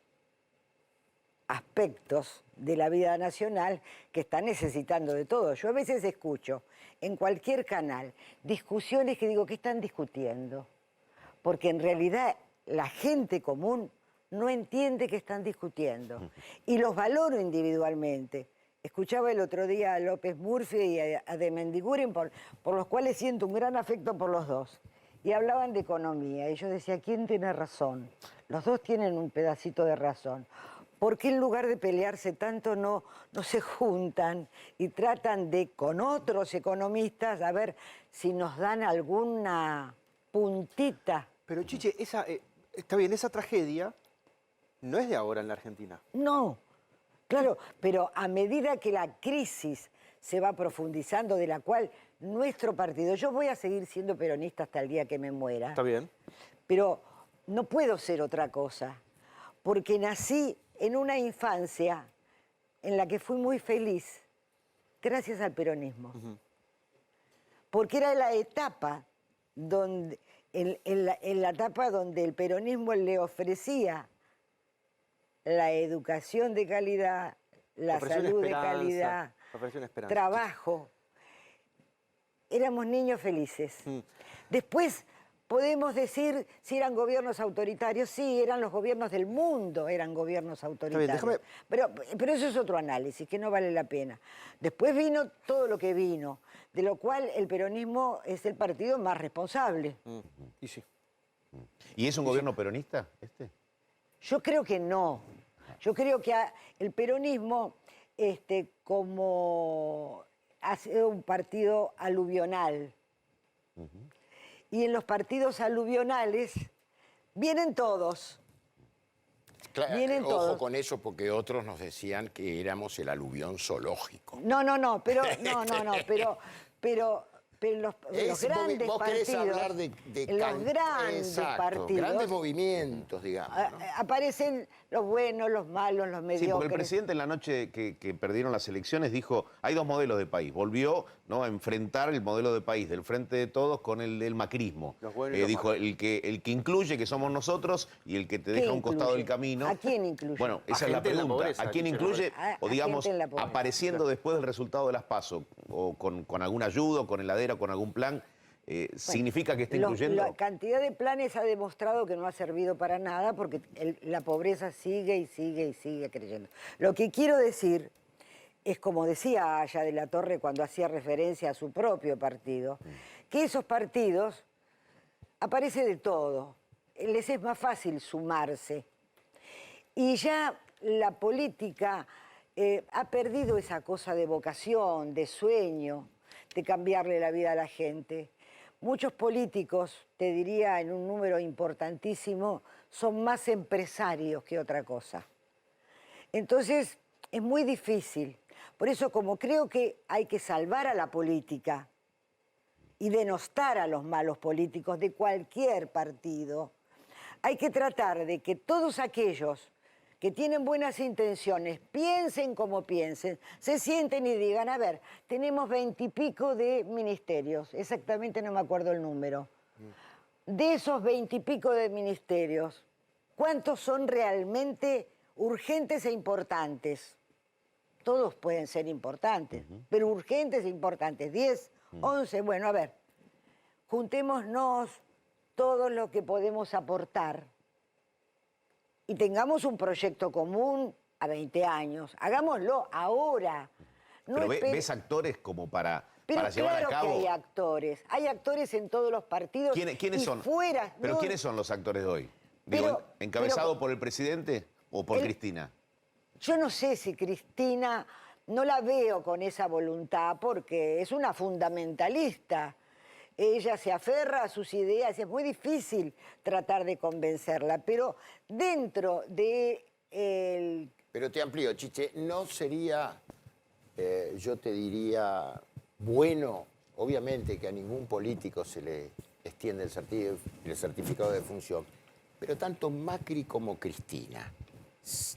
aspectos de la vida nacional que están necesitando de todo. Yo a veces escucho en cualquier canal discusiones que digo, ¿qué están discutiendo? Porque en realidad la gente común no entiende qué están discutiendo. Y los valoro individualmente. Escuchaba el otro día a López Murphy y a de Mendiguren, por los cuales siento un gran afecto por los dos. Y hablaban de economía. Y yo decía, ¿quién tiene razón? Los dos tienen un pedacito de razón. ¿Por qué en lugar de pelearse tanto no se juntan y tratan de, con otros economistas, a ver si nos dan alguna puntita? Pero Chiche, está bien, esa tragedia no es de ahora en la Argentina. No, claro, pero a medida que la crisis se va profundizando, de la cual nuestro partido, yo voy a seguir siendo peronista hasta el día que me muera. Está bien. Pero no puedo ser otra cosa, porque nací en una infancia en la que fui muy feliz, gracias al peronismo. Porque era la etapa donde, en la etapa donde el peronismo le ofrecía la educación de calidad, la Ofreció una salud de esperanza, calidad, ofreció una esperanza. trabajo. Éramos niños felices. Después podemos decir si eran gobiernos autoritarios. Sí, eran los gobiernos del mundo, eran gobiernos autoritarios. déjame- Pero eso es otro análisis, que no vale la pena. Después vino todo lo que vino, de lo cual el peronismo es el partido más responsable. Y sí. ¿Y es un gobierno peronista este? Yo creo que no. Yo creo que el peronismo como ha sido un partido aluvional. Y en los partidos aluvionales vienen todos. Claro, Vienen ojo todos. con eso porque otros nos decían que éramos el aluvión zoológico. No, pero los grandes vos querés partidos, hablar de los grandes exacto, partidos, grandes movimientos, digamos. ¿No? aparecen los buenos, los malos, los mediocres. Sí, porque el presidente en la noche que perdieron las elecciones dijo, hay dos modelos de país. Volvió, ¿no?, a enfrentar el modelo de país del Frente de Todos con el del macrismo. Los buenos y los Dijo, malos. el que incluye, que somos nosotros, y el que te deja a un costado del camino. ¿A quién incluye? Bueno, esa es la gente en la pregunta. pobreza, ¿A quién dice. incluye? A O digamos, gente en la pobreza. apareciendo después del resultado de las PASO, o con alguna ayuda, o con heladera, con algún plan, ¿significa que está incluyendo? La cantidad de planes ha demostrado que no ha servido para nada porque la pobreza sigue y sigue y sigue creyendo. Lo que quiero decir es, como decía Aya de la Torre cuando hacía referencia a su propio partido, que esos partidos aparece de todo. Les es más fácil sumarse. Y ya la política ha perdido esa cosa de vocación, de sueño, de cambiarle la vida a la gente. Muchos políticos, te diría en un número importantísimo, son más empresarios que otra cosa. Entonces, es muy difícil. Por eso, como creo que hay que salvar a la política y denostar a los malos políticos de cualquier partido, hay que tratar de que todos aquellos que tienen buenas intenciones, piensen como piensen, se sienten y digan, a ver, tenemos 20 y pico de ministerios, exactamente no me acuerdo el número. De esos 20 y pico de ministerios, ¿cuántos son realmente urgentes e importantes? Todos pueden ser importantes, pero urgentes e importantes, 10, 11, bueno, a ver, juntémonos todo lo que podemos aportar y tengamos un proyecto común a 20 años. Hagámoslo ahora. No Pero ¿ves actores como para Pero llevar a cabo? Que hay actores. Hay actores en todos los partidos. ¿Quiénes y son? Fuera, ¿Pero no, quiénes son los actores de hoy? Pero- Digo, ¿encabezado pero- por el presidente o por Cristina? Yo no sé si Cristina, no la veo con esa voluntad porque es una fundamentalista. Ella se aferra a sus ideas y es muy difícil tratar de convencerla, pero dentro de Pero te amplío, Chiche, ¿no sería, yo te diría, bueno, obviamente que a ningún político se le extiende el certificado de función, pero tanto Macri como Cristina,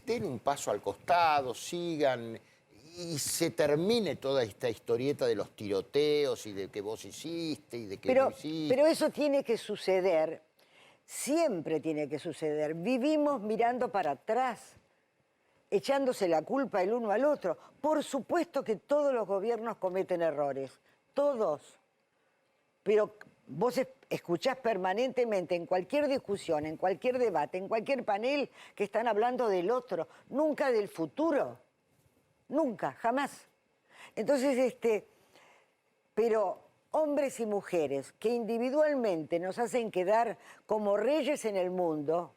den un paso al costado, sigan y se termine toda esta historieta de los tiroteos y de que vos hiciste y de que no hiciste? pero eso tiene que suceder, siempre tiene que suceder. Vivimos mirando para atrás, echándose la culpa el uno al otro. Por supuesto que todos los gobiernos cometen errores, todos. Pero vos escuchás permanentemente en cualquier discusión, en cualquier debate, en cualquier panel que están hablando del otro, nunca del futuro. Nunca, jamás. Entonces, pero hombres y mujeres que individualmente nos hacen quedar como reyes en el mundo,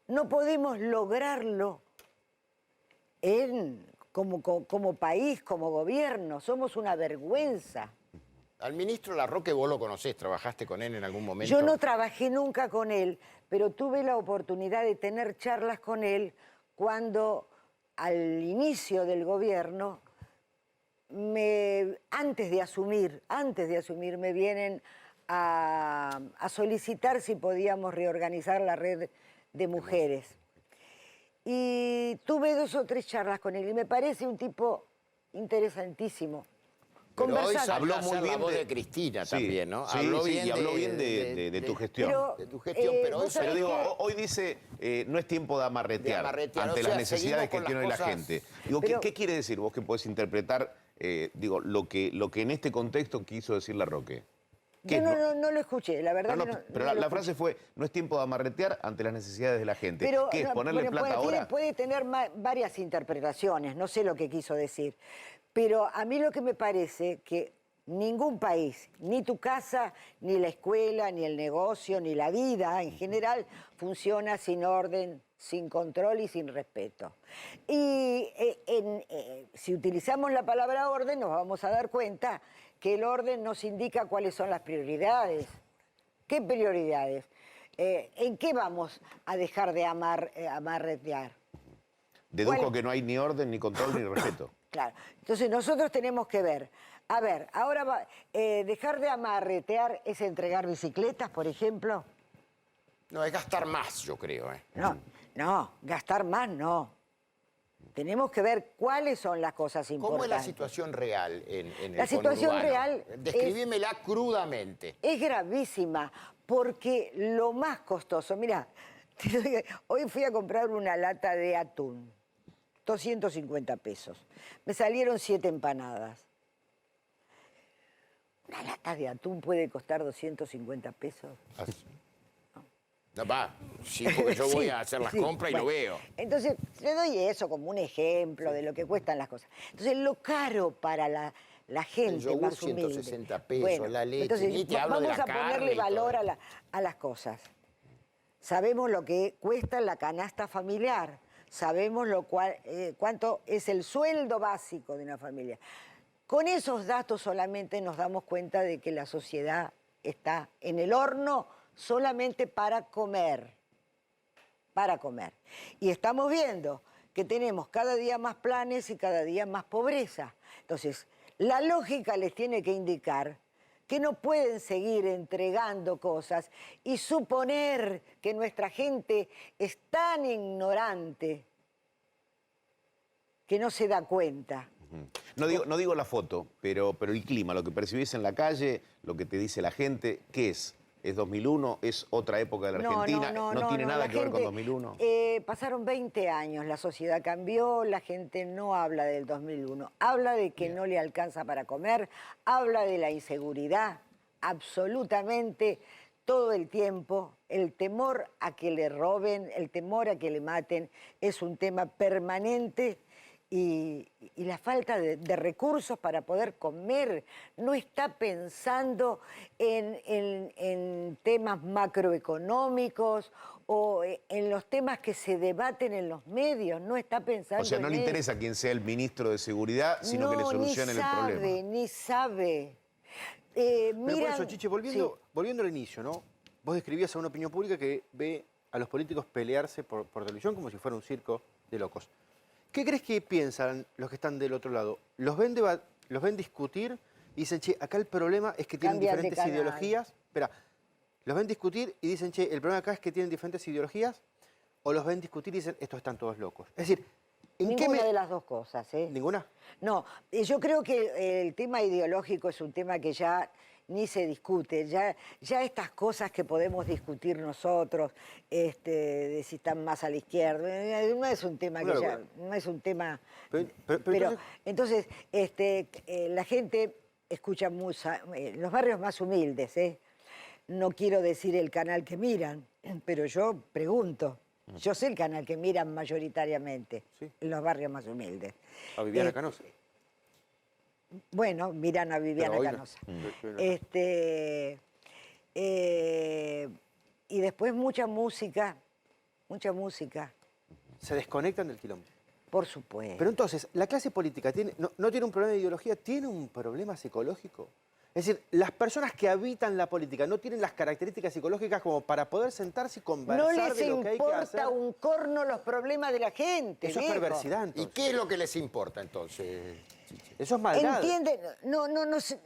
no podemos lograrlo como país, como gobierno. Somos una vergüenza. Al ministro Larroque vos lo conocés, ¿trabajaste con él en algún momento? Yo no trabajé nunca con él, pero tuve la oportunidad de tener charlas con él cuando al inicio del gobierno, antes de asumir, me vienen a solicitar si podíamos reorganizar la red de mujeres. Y tuve 2 o 3 charlas con él y me parece un tipo interesantísimo. Pero hoy Conversando. habló Habló muy muy bien bien de de Cristina Sí, también, ¿no? sí, sí, y habló bien de tu gestión. de tu gestión, pero hoy vos Pero sabés digo, que- hoy dice, no es tiempo de amarretear, De amarretear, ante o sea, las necesidades seguimos que con tiene las la cosas. gente. Digo, Pero- ¿qué quiere decir vos que podés interpretar, digo, lo que en este contexto quiso decir Larroque? ¿Qué Yo es? no lo escuché, la verdad No, que no, no. pero no lo la escuché. frase fue, no es tiempo de amarretear ante las necesidades de la gente. Pero, ¿Qué es? no, ¿Ponerle bueno, plata ahora? puede tener varias interpretaciones, no sé lo que quiso decir. Pero a mí lo que me parece que ningún país, ni tu casa, ni la escuela, ni el negocio, ni la vida en general, funciona sin orden, sin control y sin respeto. Y si utilizamos la palabra orden, nos vamos a dar cuenta que el orden nos indica cuáles son las prioridades. ¿Qué prioridades? ¿En qué vamos a dejar de amarretear? Deduzco que no hay ni orden, ni control, ni respeto. Claro. Entonces nosotros tenemos que ver, a ver, ahora dejar de amarretear es entregar bicicletas, por ejemplo. No, es gastar más, yo creo. No, gastar más no. Tenemos que ver cuáles son las cosas importantes. ¿Cómo es la situación real en el La situación conurbano? real Describímela crudamente. Es gravísima, porque lo más costoso, mira, hoy fui a comprar una lata de atún, 250 pesos. Me salieron 7 empanadas. ¿Una lata de atún puede costar 250 pesos? No, va, sí, porque yo voy a hacer las compras y lo veo. Entonces, le doy eso como un ejemplo de lo que cuestan las cosas. Entonces, lo caro para la gente el yogur, más humilde. 160 pesos, la leche, entonces, ni te hablo de vamos la a carne ponerle y todo valor eso. a las cosas. Sabemos lo que cuesta la canasta familiar. Sabemos cuánto es el sueldo básico de una familia. Con esos datos solamente nos damos cuenta de que la sociedad está en el horno solamente para comer. Para comer. Y estamos viendo que tenemos cada día más planes y cada día más pobreza. Entonces, la lógica les tiene que indicar que no pueden seguir entregando cosas y suponer que nuestra gente es tan ignorante que no se da cuenta. No digo la foto, pero el clima, lo que percibís en la calle, lo que te dice la gente, ¿qué es? ¿Es 2001? ¿Es otra época de la Argentina? ¿No tiene nada que ver con 2001? Pasaron 20 años, la sociedad cambió, la gente no habla del 2001. Habla de que no le alcanza para comer, habla de la inseguridad, absolutamente todo el tiempo. El temor a que le roben, el temor a que le maten, es un tema permanente. Y la falta de recursos para poder comer, no está pensando en temas macroeconómicos o en los temas que se debaten en los medios, no está pensando O sea, no en le eso. interesa quién sea el ministro de Seguridad, sino que le solucionen el problema. Ni sabe. Pero por Miran- eso, Chiche, volviendo al inicio, ¿no? Vos describías a una opinión pública que ve a los políticos pelearse por televisión como si fuera un circo de locos. ¿Qué crees que piensan los que están del otro lado? ¿Los ven discutir y dicen, che, acá el problema es que tienen Cambian de diferentes canal. ideologías? Espera, ¿los ven discutir y dicen, che, el problema acá es que tienen diferentes ideologías? ¿O los ven discutir y dicen, estos están todos locos? Es decir, ¿en qué Ninguna de las dos cosas, ¿eh? ¿Ninguna? No, yo creo que el tema ideológico es un tema que ya ni se discute. Ya estas cosas que podemos discutir nosotros, de si están más a la izquierda, no es un tema Claro, que ya, bueno. no es un tema. Pero Entonces, la gente escucha los barrios más humildes, no quiero decir el canal que miran, pero yo pregunto. Yo sé el canal que miran mayoritariamente, Sí. en los barrios más humildes. a Viviana Canosa. Bueno, miran a Viviana Pero hoy no. Canosa. Pero Y después mucha música, se desconectan del quilombo. por supuesto. Pero entonces, ¿la clase política no tiene un problema de ideología, tiene un problema psicológico? Es decir, las personas que habitan la política no tienen las características psicológicas como para poder sentarse y No conversar les de lo que hay que hacer. importa un corno los problemas de la gente. Eso es viejo. perversidad, ¿Y entonces. qué es lo que les importa entonces, Chiche? Eso es maldad. ¿Entienden?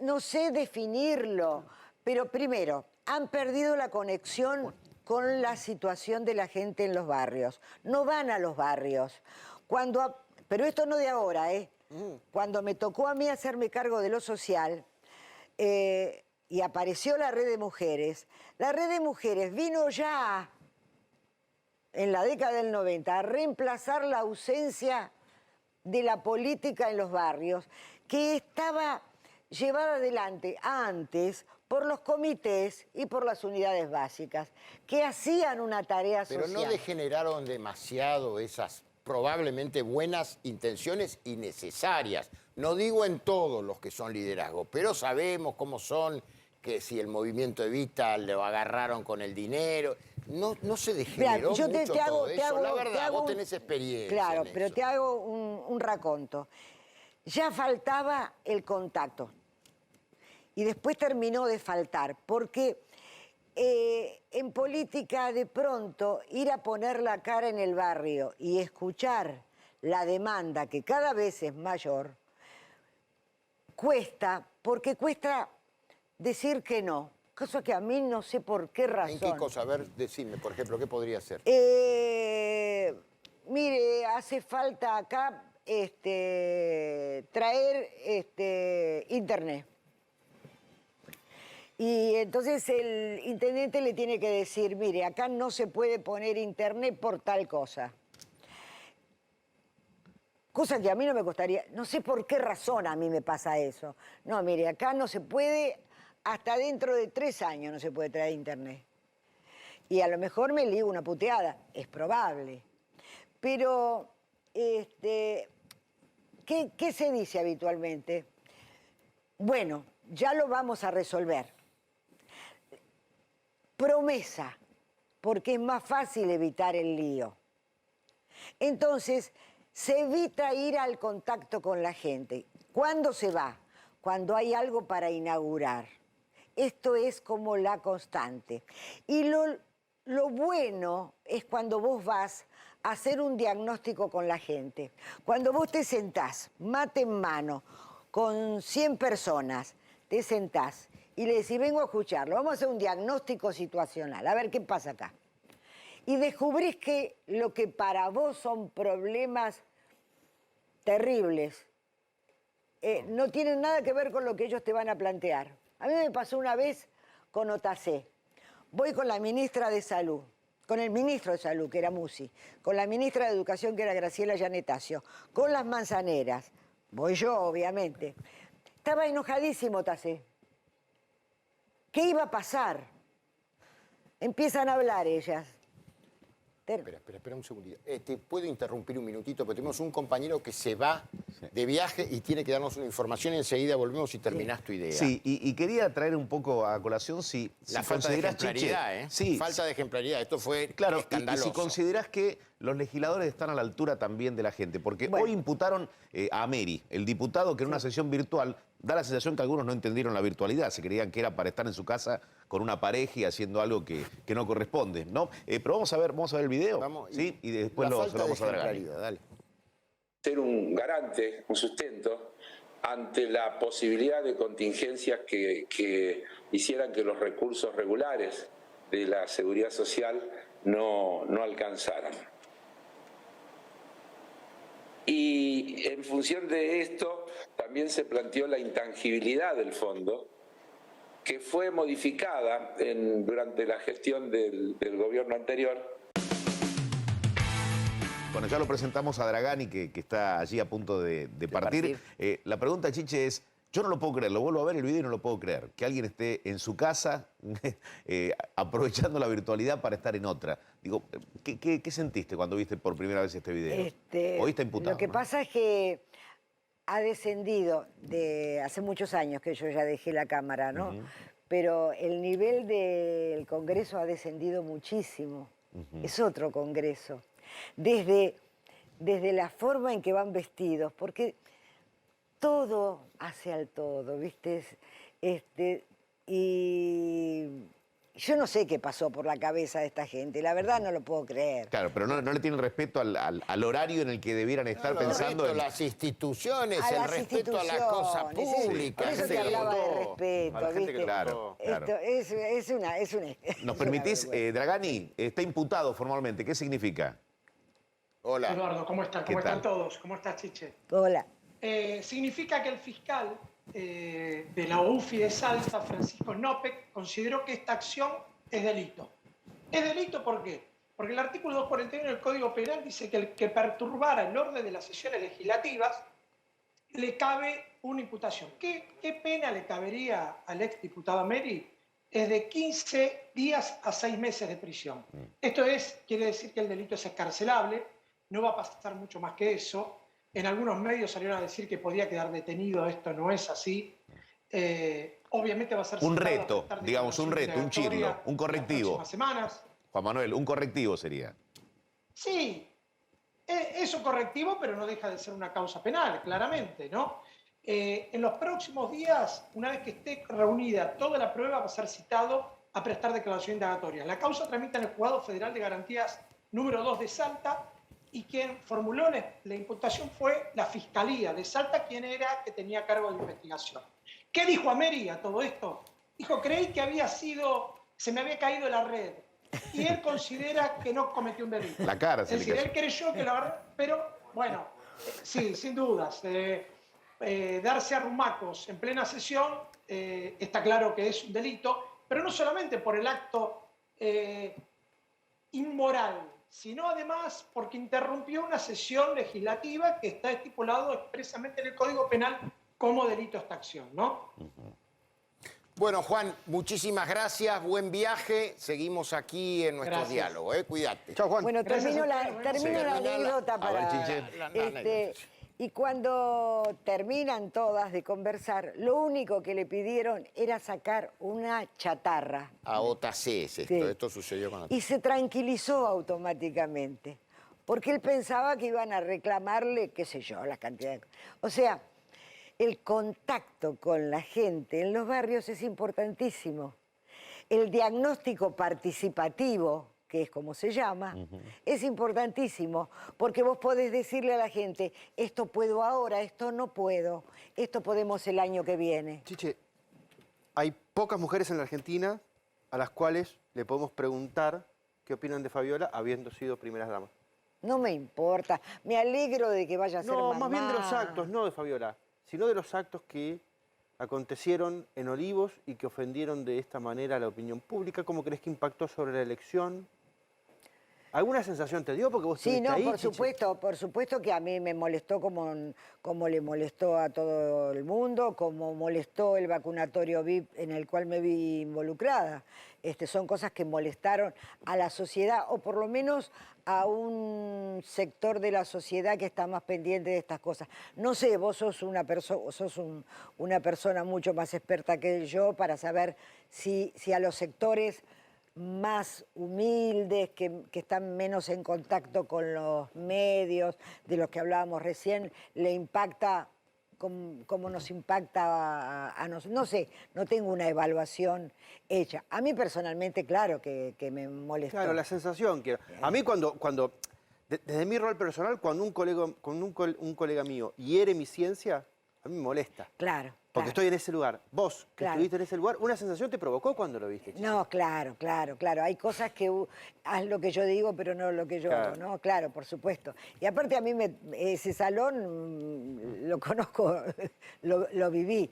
No sé definirlo, pero primero, han perdido la conexión con la situación de la gente en los barrios. No van a los barrios. Pero esto no de ahora, Cuando me tocó a mí hacerme cargo de lo social, y apareció la red de mujeres vino ya en la década del 90 a reemplazar la ausencia de la política en los barrios, que estaba llevada adelante antes por los comités y por las unidades básicas, que hacían una tarea Pero social. no degeneraron demasiado esas probablemente buenas intenciones y necesarias. No digo en todos los que son liderazgos, pero sabemos cómo son, que si el movimiento Evita lo agarraron con el dinero. no se degeneró Mirá, yo mucho todo eso. La verdad, vos tenés experiencia. Claro, en pero eso. te hago un raconto. Ya faltaba el contacto. Y después terminó de faltar, porque en política de pronto ir a poner la cara en el barrio y escuchar la demanda, que cada vez es mayor, cuesta, porque cuesta decir que no. Cosa que a mí no sé por qué razón. ¿En qué cosa? A ver, decime, por ejemplo, ¿qué podría ser? Mire, hace falta acá traer internet. Y entonces el intendente le tiene que decir, mire, acá no se puede poner internet por tal cosa. Cosa que a mí no me costaría, no sé por qué razón a mí me pasa eso. No, mire, acá no se puede, hasta dentro de 3 años no se puede traer internet. Y a lo mejor me ligo una puteada, es probable. Pero, ¿qué se dice habitualmente? Bueno, ya lo vamos a resolver. Promesa, porque es más fácil evitar el lío. Entonces, se evita ir al contacto con la gente. ¿Cuándo se va? Cuando hay algo para inaugurar. Esto es como la constante. Y lo bueno es cuando vos vas a hacer un diagnóstico con la gente. Cuando vos te sentás, mate en mano, con 100 personas, te sentás y le decís, vengo a escucharlo, vamos a hacer un diagnóstico situacional, a ver qué pasa acá. Y descubrís que lo que para vos son problemas terribles, no tienen nada que ver con lo que ellos te van a plantear. A mí me pasó una vez con OTACE. Voy con la ministra de Salud, con el ministro de Salud, que era Musi, con la ministra de Educación, que era Graciela Yanetacio, con las manzaneras. Voy yo, obviamente. Estaba enojadísimo OTACE. ¿Qué iba a pasar? Empiezan a hablar ellas. Espera un segundito. ¿Puedo interrumpir un minutito? Porque tenemos un compañero que se va de viaje y tiene que darnos una información y enseguida volvemos y terminás tu idea. Sí, y quería traer un poco a colación si falta de considerás, ejemplaridad, Chiche, Sí, falta de ejemplaridad. Esto fue claro, escandaloso. y si considerás que los legisladores están a la altura también de la gente, porque hoy imputaron a Ameri, el diputado, que en una sesión virtual da la sensación que algunos no entendieron la virtualidad, se creían que era para estar en su casa con una pareja y haciendo algo que no corresponde, ¿no? Pero vamos a ver el video, ¿sí? Y después se lo vamos a dar a Gani. Dale. Ser un garante, un sustento, ante la posibilidad de contingencias que hicieran que los recursos regulares de la seguridad social no alcanzaran. Y en función de esto también se planteó la intangibilidad del fondo, que fue modificada durante la gestión del gobierno anterior. Bueno, ya lo presentamos a Dragani, que está allí a punto de partir. La pregunta, Chiche, es, yo no lo puedo creer, lo vuelvo a ver el video y no lo puedo creer, que alguien esté en su casa aprovechando la virtualidad para estar en otra. Digo, ¿qué sentiste cuando viste por primera vez este video? Hoy está imputado. Lo que pasa es que ha descendido hace muchos años que yo ya dejé la Cámara, ¿no? Pero el nivel del Congreso ha descendido muchísimo. Es otro Congreso. Desde la forma en que van vestidos, porque todo hace al todo, ¿viste? Y yo no sé qué pasó por la cabeza de esta gente, la verdad no lo puedo creer. Claro, pero no le tienen respeto al horario en el que debieran estar pensando en las instituciones, el respeto a la cosa pública. Por eso te hablaba de respeto, ¿viste? Claro. Esto es una... ¿Nos permitís, Dragani, está imputado formalmente? ¿Qué significa? Hola. Eduardo, ¿cómo están? ¿Cómo están todos? ¿Cómo estás, Chiche? Hola. Significa que el fiscal de la UFI de Salta, Francisco Nopek, consideró que esta acción es delito. ¿Es delito por qué? Porque el artículo 241 del Código Penal dice que el que perturbara el orden de las sesiones legislativas le cabe una imputación. ¿Qué pena le cabería al exdiputado Ameri? Es de 15 días a 6 meses de prisión. Esto quiere decir que el delito es excarcelable, no va a pasar mucho más que eso. En algunos medios salieron a decir que podía quedar detenido, esto no es así. Obviamente va a ser un reto, digamos, un reto, un chirlo, un correctivo. En las próximas semanas. Juan Manuel, un correctivo sería. Sí, eso correctivo, pero no deja de ser una causa penal, claramente, ¿no? En los próximos días, una vez que esté reunida toda la prueba, va a ser citado a prestar declaración indagatoria. La causa tramita en el Juzgado Federal de Garantías número 2 de Salta y quien formuló la imputación fue la Fiscalía de Salta, quien era que tenía a cargo de la investigación. ¿Qué dijo Ameri a todo esto? Dijo, creí que se me había caído la red. Y él considera que no cometió un delito. La cara se Es decir, le él creyó que lo agarró, pero bueno, sí, sin dudas. Darse arrumacos en plena sesión está claro que es un delito, pero no solamente por el acto inmoral, sino además porque interrumpió una sesión legislativa que está estipulado expresamente en el Código Penal como delito esta acción, ¿no? Bueno, Juan, muchísimas gracias, buen viaje. Seguimos aquí en nuestro diálogo, Cuídate. Chao, Juan. Bueno, Gracias termino a la, ustedes. termino Sí. la anécdota A ver, para... Chiche. Y cuando terminan todas de conversar, lo único que le pidieron era sacar una chatarra. A OTC es esto, Sí. esto sucedió con Y se tranquilizó automáticamente, porque él pensaba que iban a reclamarle, qué sé yo, la cantidad de... O sea, el contacto con la gente en los barrios es importantísimo. El diagnóstico participativo, que es como se llama, es importantísimo, porque vos podés decirle a la gente, esto puedo ahora, esto no puedo, esto podemos el año que viene. Chiche, hay pocas mujeres en la Argentina a las cuales le podemos preguntar qué opinan de Fabiola habiendo sido primeras damas. No me importa, me alegro de que vaya a ser No, mamá. más bien de los actos, no de Fabiola, sino de los actos que acontecieron en Olivos y que ofendieron de esta manera a la opinión pública. ¿Cómo crees que impactó sobre la elección? ¿Alguna sensación te dio? Porque vos Sí, estuviste no, ahí, por supuesto que a mí me molestó como le molestó a todo el mundo, como molestó el vacunatorio VIP en el cual me vi involucrada. Son cosas que molestaron a la sociedad, o por lo menos a un sector de la sociedad que está más pendiente de estas cosas. No sé, vos sos una persona mucho más experta que yo para saber si a los sectores más humildes, que están menos en contacto con los medios, de los que hablábamos recién, le impacta como nos impacta a nosotros. No sé, no tengo una evaluación hecha. A mí personalmente, claro, que me molestó. Claro, la sensación que... A mí desde mi rol personal, cuando un colega mío hiere mi ciencia, a mí me molesta. Claro. Porque estoy en ese lugar. Vos, que Claro. estuviste en ese lugar, ¿una sensación te provocó cuando lo viste, Chiche? No, claro. Hay cosas que haz lo que yo digo, pero no lo que yo Claro. hago, ¿no? Claro, por supuesto. Y aparte a mí ese salón lo conozco, lo viví.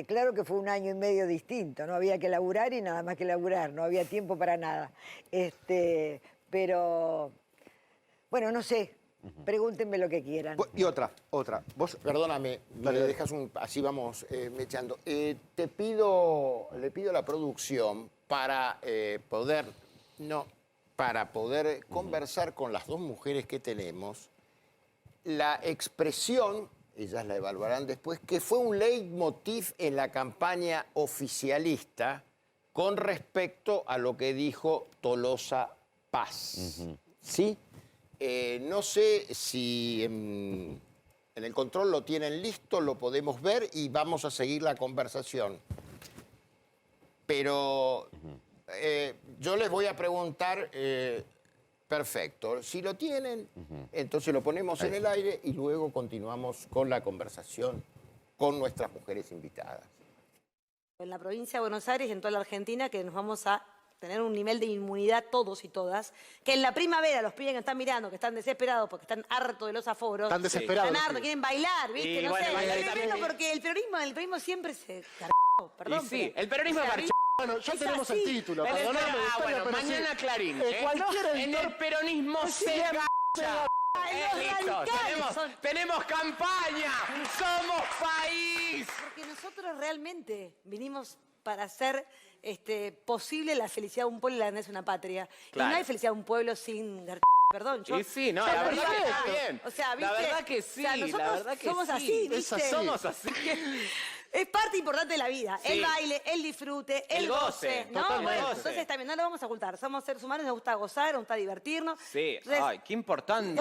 Claro que fue un año y medio distinto, no había que laburar y nada más que laburar, no había tiempo para nada. Pero, bueno, no sé, pregúntenme lo que quieran. Y otra. Vos, Perdóname, Dale. me dejas así vamos mechando. Le pido a la producción para poder conversar con las dos mujeres que tenemos, la expresión, ellas la evaluarán después, que fue un leitmotiv en la campaña oficialista con respecto a lo que dijo Tolosa Paz. ¿Sí? No sé si en el control lo tienen listo, lo podemos ver y vamos a seguir la conversación. Pero yo les voy a preguntar, perfecto, si lo tienen, entonces lo ponemos en el aire y luego continuamos con la conversación con nuestras mujeres invitadas. En la provincia de Buenos Aires y en toda la Argentina, que nos vamos a tener un nivel de inmunidad todos y todas, que en la primavera los pibes que están mirando, que están desesperados porque están hartos de los aforos, Están desesperados están los hartos, pibes. quieren bailar, ¿viste? Y No bueno, sé, bailar es tremendo también. porque el peronismo siempre se perdón. Y sí, pero- el peronismo o sea, marchó. Bueno, ya Es tenemos así. el título. Bueno, Perdóname, bueno, pero sí. mañana Clarín. Cualquier En editor- el peronismo se gacha. los Listo, radicales son- tenemos campaña. Somos país. Porque nosotros realmente vinimos para hacer posible la felicidad de un pueblo y la grandeza de una patria. Claro. Y no hay felicidad de un pueblo sin perdón. Y sí, no, o sea, la lo verdad digo, que está bien. O sea, La ¿viste? verdad que sí, O sea, nosotros la verdad que somos sí. así, ¿viste? Somos así. Es parte importante de la vida. Sí. El baile, el disfrute, El el goce, goce. ¿No? totalmente. Bueno, Goce. entonces también no lo vamos a ocultar. Somos seres humanos, nos gusta gozar, nos gusta divertirnos. Sí, Entonces, ay, qué importante.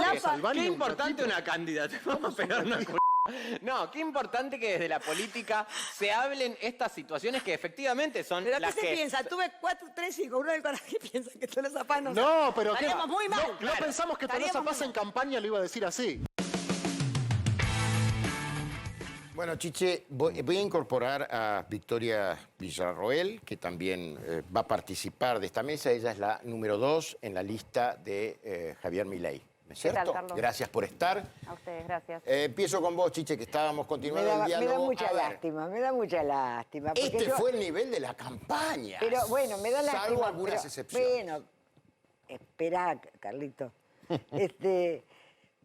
Qué importante una candidata. Vamos a pegar una No, qué importante que desde la política se hablen estas situaciones que efectivamente son ¿Pero las qué se que... piensa? Tuve 4, 3 hijos, uno del corazón que piensa que todos los zapanos. No, pero ¿qué? Estaríamos muy mal. No pensamos que Tolosa Estaríamos Paz muy en campaña lo iba a decir así. Bueno, Chiche, voy a incorporar a Victoria Villarroel, que también va a participar de esta mesa. Ella es la número 2 en la lista de Javier Milei. ¿No es ¿Qué tal, cierto? Carlos? Gracias por estar. A ustedes, gracias. Empiezo con vos, Chiche, que estábamos continuando el Me diálogo. da mucha A ver, lástima, me da mucha lástima. porque este yo- fue el nivel de la campaña. Pero bueno, me da lástima. Salvo algunas pero, excepciones. Bueno, esperá, Carlito.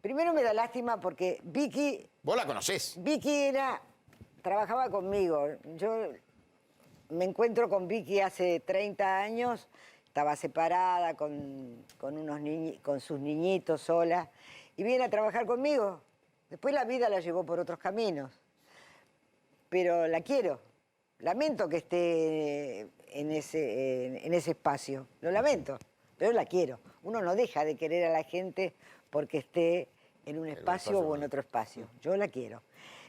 Primero me da lástima porque Vicky Vos la conocés. trabajaba conmigo. Yo me encuentro con Vicky hace 30 años, estaba separada con sus niñitos sola, y viene a trabajar conmigo. Después la vida la llevó por otros caminos. Pero la quiero. Lamento que esté en ese espacio. Lo lamento, pero la quiero. Uno no deja de querer a la gente porque esté en un espacio o en otro espacio. Yo la quiero.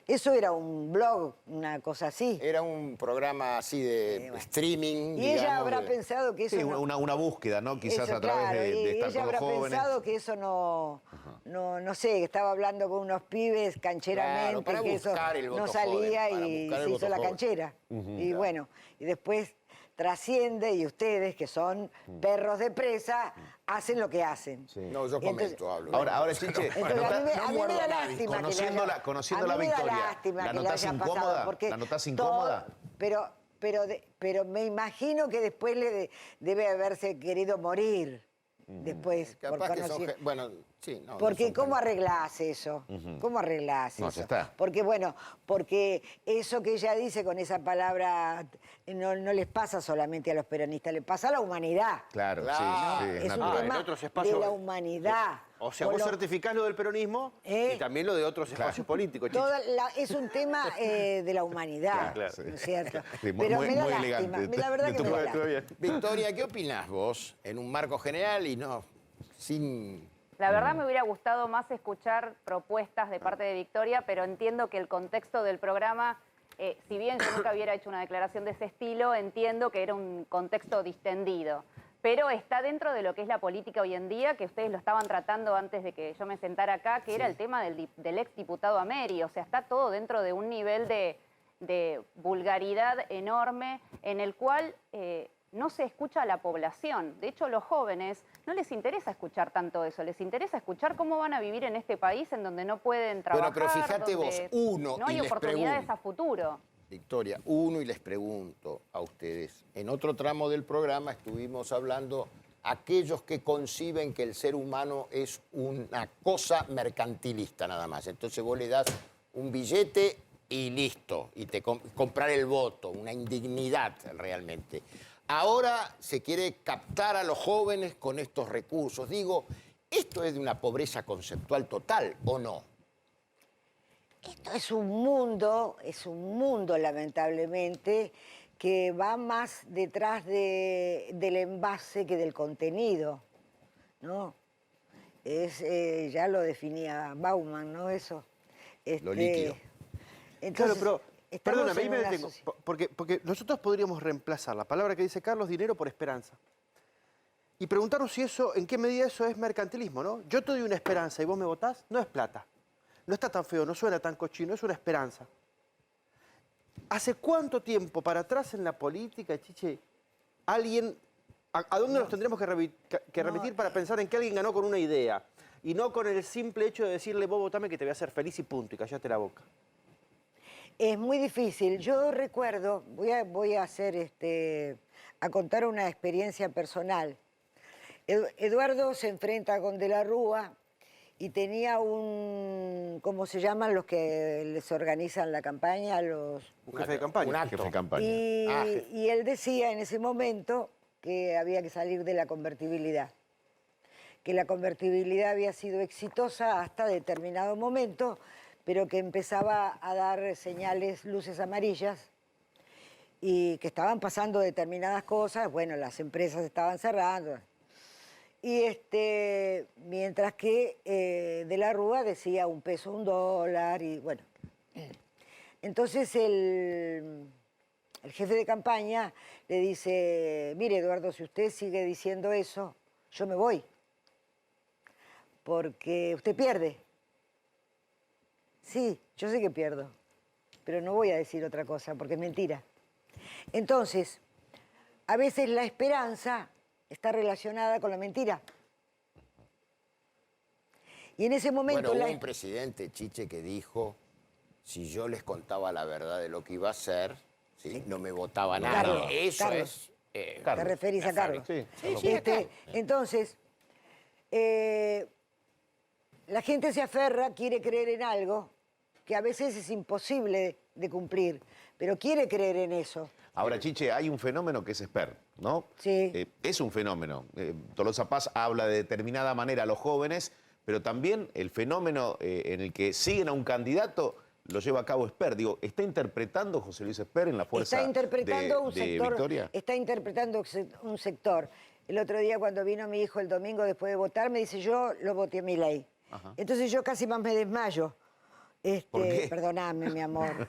Eso era un blog, una cosa así. Era un programa así de streaming. Y ella digamos, habrá de- pensado que eso Sí, no... una búsqueda, ¿no? Quizás Eso, a través claro, de y estar ella con los habrá jóvenes. pensado que eso no sé, que estaba hablando con unos pibes cancheramente, Claro, para que eso buscar el no voto salía joven, para y buscar el se voto hizo la joven. canchera. Ujú. Y bueno, y después trasciende y ustedes, que son perros de presa, hacen lo que hacen. No, yo Y entonces- comento, hablo. Ahora, Chiche, Entonces, a mí me da lástima que le conociendo haya- la a mí me da Victoria, lástima ¿la que le notás haya pasado, incómoda? porque ¿La notás todo- incómoda? pero me imagino que después debe haberse querido morir. Después, por Capaz que son... conocer. Bueno, sí, no. Porque no son ¿cómo tan- arreglás eso? ¿Cómo arreglás No, eso? ya está. Porque bueno, porque eso que ella dice con esa palabra no les pasa solamente a los peronistas, le pasa a la humanidad. Claro, Claro. sí, Es es un natural. tema en otros de espacios- la humanidad. O sea, Con vos lo- certificás lo del peronismo y también lo de otros espacios políticos, Chiche. es un tema de la humanidad, Claro, ¿no es cierto? Sí, muy- Pero muy- me da muy lástima, elegante la verdad de que tu me da parte. lástima. Victoria, ¿qué opinás vos en un marco general y no sin... La verdad me hubiera gustado más escuchar propuestas de parte de Victoria, pero entiendo que el contexto del programa, si bien yo nunca hubiera hecho una declaración de ese estilo, entiendo que era un contexto distendido. Pero está dentro de lo que es la política hoy en día, que ustedes lo estaban tratando antes de que yo me sentara acá, que era el tema del exdiputado Ameri. O sea, está todo dentro de un nivel de vulgaridad enorme en el cual no se escucha a la población. De hecho, los jóvenes no les interesa escuchar tanto eso, les interesa escuchar cómo van a vivir en este país en donde no pueden trabajar, Bueno, pero fíjate donde vos, no hay y les oportunidades pregunto. a futuro. Victoria, y les pregunto a ustedes, en otro tramo del programa estuvimos hablando aquellos que conciben que el ser humano es una cosa mercantilista nada más. Entonces vos le das un billete y listo, y te comprar el voto, una indignidad realmente. Ahora se quiere captar a los jóvenes con estos recursos. Digo, ¿esto es de una pobreza conceptual total o no? Esto es un mundo lamentablemente, que va más detrás del envase que del contenido, ¿no? Ya lo definía Bauman, ¿no? Eso. Lo líquido. Entonces, Claro, pero estamos perdóname, ahí en me una detengo. sociedad- Porque nosotros podríamos reemplazar la palabra que dice Carlos, dinero, por esperanza. Y preguntarnos si eso, en qué medida eso es mercantilismo, ¿no? Yo te doy una esperanza y vos me votás, no es plata. No está tan feo, no suena tan cochino, es una esperanza. ¿Hace cuánto tiempo para atrás en la política, Chiche, alguien... ¿A dónde nos tendremos que remitir para pensar en que alguien ganó con una idea? Y no con el simple hecho de decirle, vos votame que te voy a hacer feliz y punto, y callate la boca. Es muy difícil. Yo recuerdo, voy a contar una experiencia personal. Eduardo se enfrenta con De la Rúa y tenía ¿cómo se llaman los que les organizan la campaña? Un jefe de campaña. Un acto. Jefe de campaña. Y él decía en ese momento que había que salir de la convertibilidad, que la convertibilidad había sido exitosa hasta determinado momento, pero que empezaba a dar señales, luces amarillas, y que estaban pasando determinadas cosas, bueno, las empresas estaban cerrando. Y mientras que de la Rúa decía $1 peso, $1, y bueno. Entonces el jefe de campaña le dice, mire Eduardo, si usted sigue diciendo eso, yo me voy, porque usted pierde. Sí, yo sé que pierdo, pero no voy a decir otra cosa, porque es mentira. Entonces, a veces la esperanza está relacionada con la mentira. Y en ese momento... Bueno, hubo un presidente, Chiche, que dijo, si yo les contaba la verdad de lo que iba a hacer, ¿sí? No me votaba nadie. Carlos, Eso Carlos. es... ¿Te referís a Carlos? Sí, Entonces, la gente se aferra, quiere creer en algo que a veces es imposible de cumplir, pero quiere creer en eso. Ahora, Chiche, hay un fenómeno que es Esper, ¿no? Sí. Es un fenómeno. Tolosa Paz habla de determinada manera a los jóvenes, pero también el fenómeno en el que siguen a un candidato lo lleva a cabo Esper. Digo, ¿está interpretando José Luis Esper en la fuerza Está interpretando un de sector, Victoria? está interpretando un sector. El otro día cuando vino mi hijo el domingo después de votar, me dice, yo lo voté a Milei. Entonces yo casi más me desmayo. ¿Por qué? Perdóname, mi amor.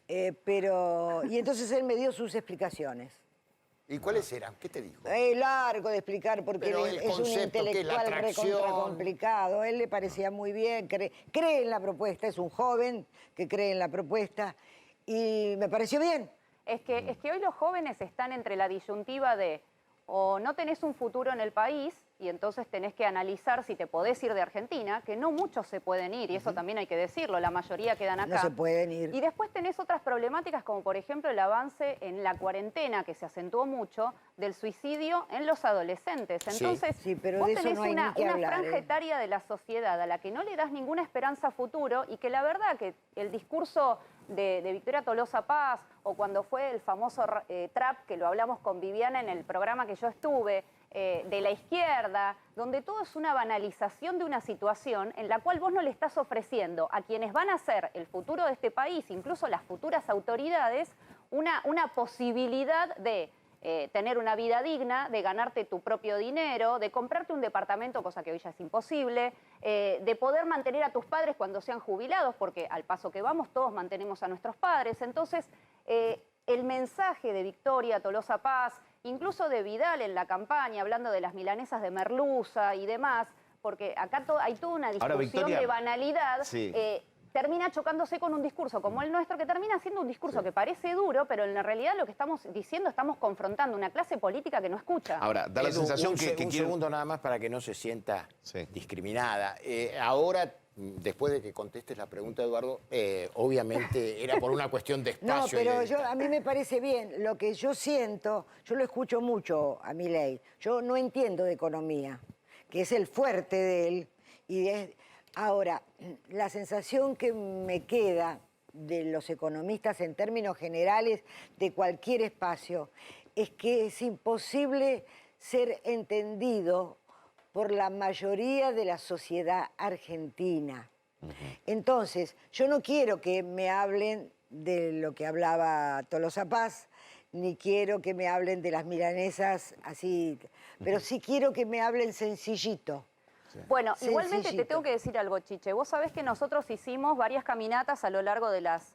Y entonces él me dio sus explicaciones. ¿Y cuáles eran? ¿Qué te dijo? Es largo de explicar porque Pero él el es un concepto, que es la intelectual recontra atracción. complicado. Él le parecía muy bien, cree en la propuesta, es un joven que cree en la propuesta y me pareció bien. Es que hoy los jóvenes están entre la disyuntiva de o no tenés un futuro en el país y entonces tenés que analizar si te podés ir de Argentina, que no muchos se pueden ir, y eso también hay que decirlo, la mayoría quedan acá. No se pueden ir. Y después tenés otras problemáticas como por ejemplo el avance en la cuarentena, que se acentuó mucho, del suicidio en los adolescentes. Entonces, sí, pero vos de eso tenés no hay ni que una hablar, franja etaria de la sociedad a la que no le das ninguna esperanza a futuro y que la verdad que el discurso de Victoria Tolosa Paz o cuando fue el famoso trap, que lo hablamos con Viviana en el programa que yo estuve, de la izquierda, donde todo es una banalización de una situación en la cual vos no le estás ofreciendo a quienes van a ser el futuro de este país, incluso las futuras autoridades, una posibilidad de tener una vida digna, de ganarte tu propio dinero, de comprarte un departamento, cosa que hoy ya es imposible, de poder mantener a tus padres cuando sean jubilados, porque al paso que vamos todos mantenemos a nuestros padres. Entonces, el mensaje de Victoria Tolosa Paz, incluso de Vidal en la campaña, hablando de las milanesas de merluza y demás, porque acá hay toda una discusión Victoria, de banalidad, sí. Termina chocándose con un discurso como el nuestro, que termina siendo un discurso que parece duro, pero en la realidad lo que estamos diciendo, estamos confrontando una clase política que no escucha. Ahora, da la Edu, sensación un que segundo nada más para que no se sienta discriminada. Ahora, después de que contestes la pregunta, Eduardo, obviamente era por una cuestión de No, espacio. pero a mí me parece bien. Lo que yo siento, yo lo escucho mucho a Milei. Yo no entiendo de economía, que es el fuerte de él. Ahora, la sensación que me queda de los economistas en términos generales de cualquier espacio es que es imposible ser entendido por la mayoría de la sociedad argentina. Entonces, yo no quiero que me hablen de lo que hablaba Tolosa Paz, ni quiero que me hablen de las milanesas así, pero sí quiero que me hablen sencillito. Bueno, igualmente te Sencillito. tengo que decir algo, Chiche. Vos sabés que nosotros hicimos varias caminatas a lo largo de las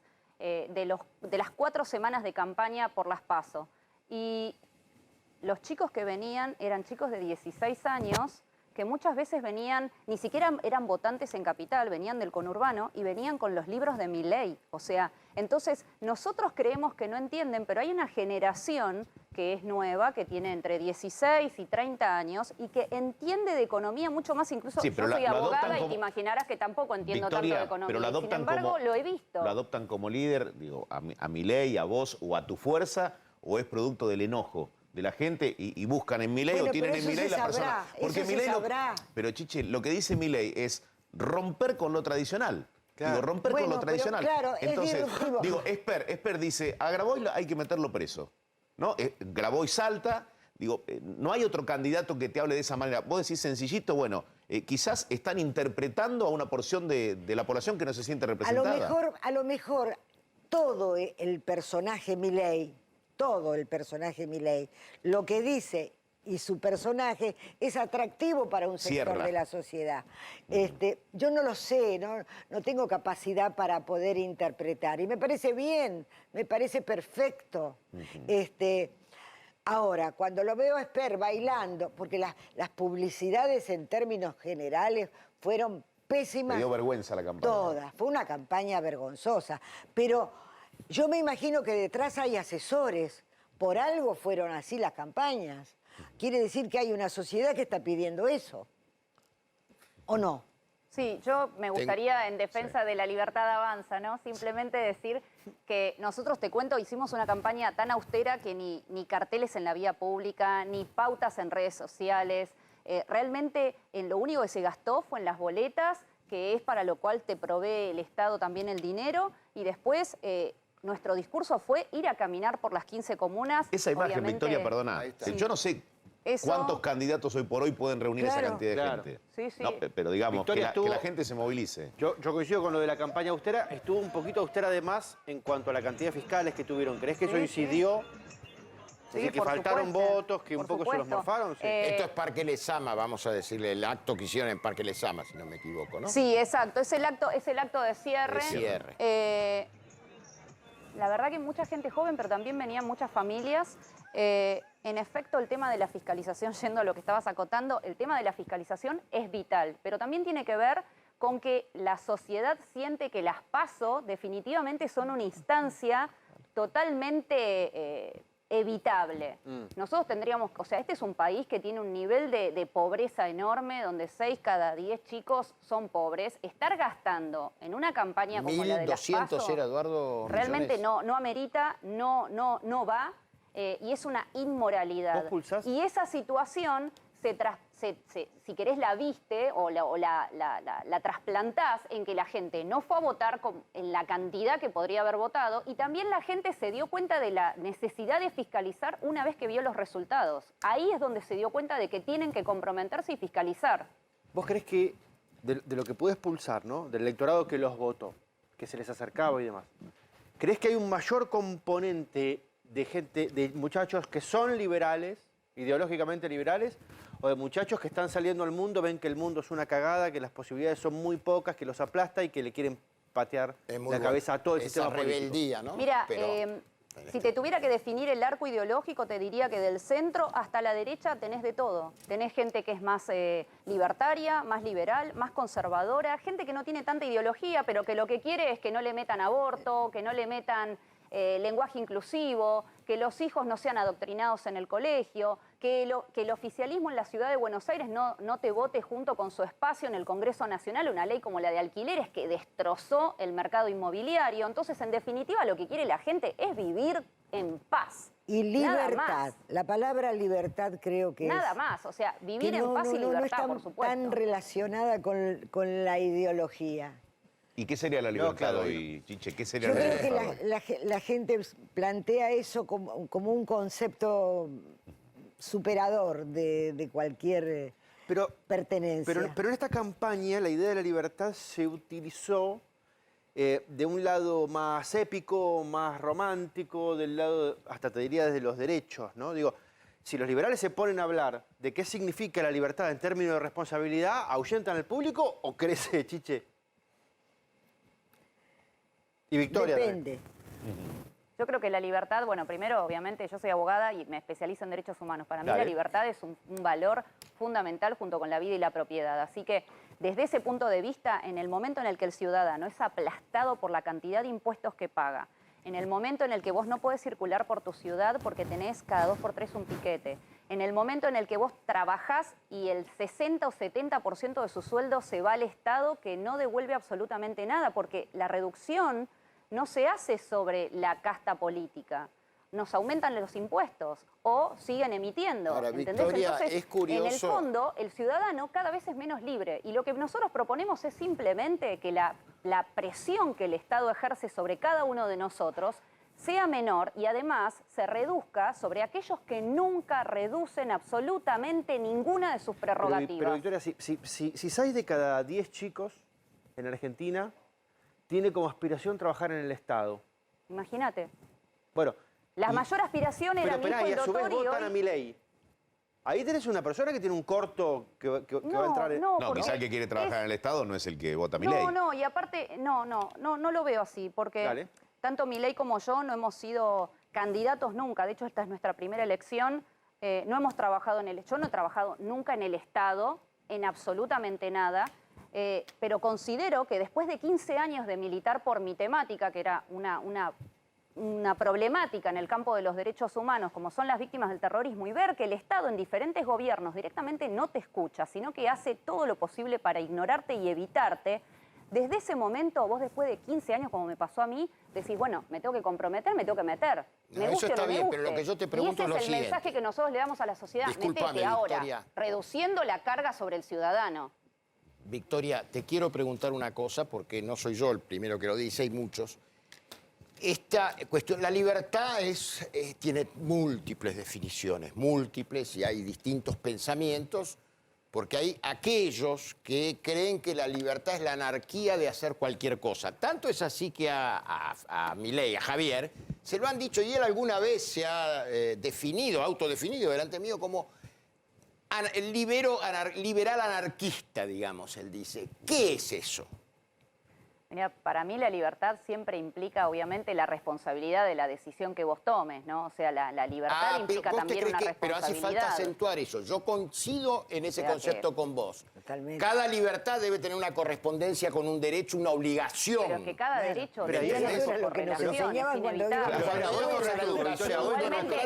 4 semanas de campaña por las PASO. Y los chicos que venían eran chicos de 16 años que muchas veces venían, ni siquiera eran votantes en Capital, venían del conurbano y venían con los libros de Milei. O sea, entonces nosotros creemos que no entienden, pero hay una generación que es nueva, que tiene entre 16 y 30 años y que entiende de economía mucho más, incluso Sí, yo pero soy lo abogada adoptan y como- te imaginarás que tampoco entiendo tanto Victoria, de economía. pero lo Sin adoptan embargo, como, lo he visto. ¿Lo adoptan como líder, digo, a Milei, a vos o a tu fuerza, o es producto del enojo de la gente y buscan en Milei Bueno, o tienen pero en eso Milei se la persona? sabrá, eso se Milei sabrá. Pero Chiche, lo que dice Milei es romper con lo tradicional. Claro. Digo, romper Bueno, con lo pero tradicional. claro, es Entonces, disruptivo. digo, Esper dice, a Grabois hay que meterlo preso. ¿No? Grabois salta. Digo, no hay otro candidato que te hable de esa manera. Vos decís sencillito, bueno, quizás están interpretando a una porción de la población que no se siente representada. A lo mejor todo el personaje Milei, lo que dice y su personaje es atractivo para un sector de la sociedad. Yo no lo sé, no tengo capacidad para poder interpretar. Y me parece bien, me parece perfecto. Ahora, cuando lo veo a Esper bailando, porque las publicidades en términos generales fueron pésimas. Me dio vergüenza la campaña. Todas, fue una campaña vergonzosa. Pero yo me imagino que detrás hay asesores. Por algo fueron así las campañas. Quiere decir que hay una sociedad que está pidiendo eso. ¿O no? Sí, yo me gustaría, en defensa de la libertad avanza, ¿no? Simplemente decir que nosotros, te cuento, hicimos una campaña tan austera que ni carteles en la vía pública, ni pautas en redes sociales. Realmente lo único que se gastó fue en las boletas, que es para lo cual te provee el Estado también el dinero, y después nuestro discurso fue ir a caminar por las 15 comunas. Esa imagen, obviamente, Victoria, perdona. Sí. Yo no sé Eso, cuántos candidatos hoy por hoy pueden reunir esa cantidad de gente. Sí, sí. No, pero digamos, Victoria que la gente se movilice. Yo coincido con lo de la campaña austera. Estuvo un poquito austera además en cuanto a la cantidad de fiscales que tuvieron. ¿Crees que eso incidió? Es decir, que por faltaron supuesto, votos, que un por poco se los supuesto. morfaron. Sí. Esto es Parque Lezama, vamos a decirle, el acto que hicieron en Parque Lezama, si no me equivoco, ¿no? Sí, exacto. Es el acto de cierre. De cierre. La verdad que mucha gente joven, pero también venían muchas familias. En efecto, el tema de la fiscalización, yendo a lo que estabas acotando, el tema de la fiscalización es vital, pero también tiene que ver con que la sociedad siente que las PASO definitivamente son una instancia totalmente evitable. Nosotros tendríamos, o sea, este es un país que tiene un nivel de pobreza enorme, donde 6 cada 10 chicos son pobres. Estar gastando en una campaña como la de las PASO, 1.200 era, Eduardo, realmente millones. no amerita, no va, y es una inmoralidad. ¿Vos pulsás? Y esa situación si querés, la viste o la trasplantás en que la gente no fue a votar en la cantidad que podría haber votado, y también la gente se dio cuenta de la necesidad de fiscalizar una vez que vio los resultados. Ahí es donde se dio cuenta de que tienen que comprometerse y fiscalizar. ¿Vos creés que de lo que puedes pulsar, ¿no? Del electorado que los votó, que se les acercaba y demás, ¿crees que hay un mayor componente de gente, de muchachos que son liberales, ideológicamente liberales, o de muchachos que están saliendo al mundo, ven que el mundo es una cagada, que las posibilidades son muy pocas, que los aplasta y que le quieren patear la cabeza a todo el sistema político? Esa rebeldía, ¿no? Mira, si te tuviera que definir el arco ideológico, te diría que del centro hasta la derecha tenés de todo. Tenés gente que es más libertaria, más liberal, más conservadora, gente que no tiene tanta ideología, pero que lo que quiere es que no le metan aborto, que no le metan lenguaje inclusivo, que los hijos no sean adoctrinados en el colegio, que el oficialismo en la ciudad de Buenos Aires no te vote junto con su espacio en el Congreso Nacional una ley como la de alquileres que destrozó el mercado inmobiliario. Entonces, en definitiva, lo que quiere la gente es vivir en paz. Y libertad. La palabra libertad creo que nada es... más, o sea, vivir en paz y libertad, no está por supuesto. tan relacionada con la ideología. ¿Y qué sería la libertad hoy, Chiche? ¿Qué sería Yo la creo libertad que hoy? la gente plantea eso como un concepto superador de cualquier pertenencia. Pero en esta campaña la idea de la libertad se utilizó de un lado más épico, más romántico, del lado, hasta te diría, desde los derechos, ¿no? Digo, si los liberales se ponen a hablar de qué significa la libertad en términos de responsabilidad, ¿ahuyentan al público o crece, Chiche? Y Victoria. Depende. Yo creo que la libertad, bueno, primero, obviamente, yo soy abogada y me especializo en derechos humanos. Para mí la libertad es un valor fundamental junto con la vida y la propiedad. Así que, desde ese punto de vista, en el momento en el que el ciudadano es aplastado por la cantidad de impuestos que paga, en el momento en el que vos no podés circular por tu ciudad porque tenés cada 2 por 3 un piquete, en el momento en el que vos trabajás y el 60 o 70% de su sueldo se va al Estado, que no devuelve absolutamente nada, porque la reducción no se hace sobre la casta política. Nos aumentan los impuestos o siguen emitiendo. Ahora, ¿entendés? Victoria, Entonces, es curioso. en el fondo, el ciudadano cada vez es menos libre. Y lo que nosotros proponemos es simplemente que la presión que el Estado ejerce sobre cada uno de nosotros sea menor y además se reduzca sobre aquellos que nunca reducen absolutamente ninguna de sus prerrogativas. Pero Victoria, si 6 de cada 10 chicos en Argentina tiene como aspiración trabajar en el Estado. Imagínate. Bueno. La mayor aspiración era mi hijo el y a su vez doctor y votan hoy... a Milei. Ahí tenés una persona que tiene un corto que va a entrar en... No, quizá el que quiere trabajar en el Estado no es el que vota a Milei. No, y aparte, no lo veo así, porque tanto Milei como yo no hemos sido candidatos nunca. De hecho, esta es nuestra primera elección. No hemos trabajado yo no he trabajado nunca en el Estado, en absolutamente nada. Pero considero que después de 15 años de militar por mi temática, que era una problemática en el campo de los derechos humanos, como son las víctimas del terrorismo, y ver que el Estado en diferentes gobiernos directamente no te escucha, sino que hace todo lo posible para ignorarte y evitarte, desde ese momento, vos después de 15 años, como me pasó a mí, decís, bueno, me tengo que comprometer, me tengo que meter. Me guste eso está o no me bien, guste. pero lo que yo te pregunto y ese es lo el siguiente. mensaje que nosotros le damos a la sociedad. Discúlpame, Metete ahora, Victoria. reduciendo la carga sobre el ciudadano. Victoria, te quiero preguntar una cosa, porque no soy yo el primero que lo dice, hay muchos. Esta cuestión, la libertad tiene múltiples definiciones, múltiples, y hay distintos pensamientos, porque hay aquellos que creen que la libertad es la anarquía de hacer cualquier cosa. Tanto es así que a Milei, a Javier, se lo han dicho, y él alguna vez se ha autodefinido delante mío como liberal anarquista, digamos, él dice. ¿Qué es eso? Mira, para mí la libertad siempre implica, obviamente, la responsabilidad de la decisión que vos tomes, ¿no? O sea, la libertad implica también una responsabilidad. Pero hace falta acentuar eso. Yo coincido en ese concepto con vos. Totalmente. Cada libertad debe tener una correspondencia con un derecho, una obligación. Pero que cada derecho Pero tiene eso sus es lo que nos enseñaban cuando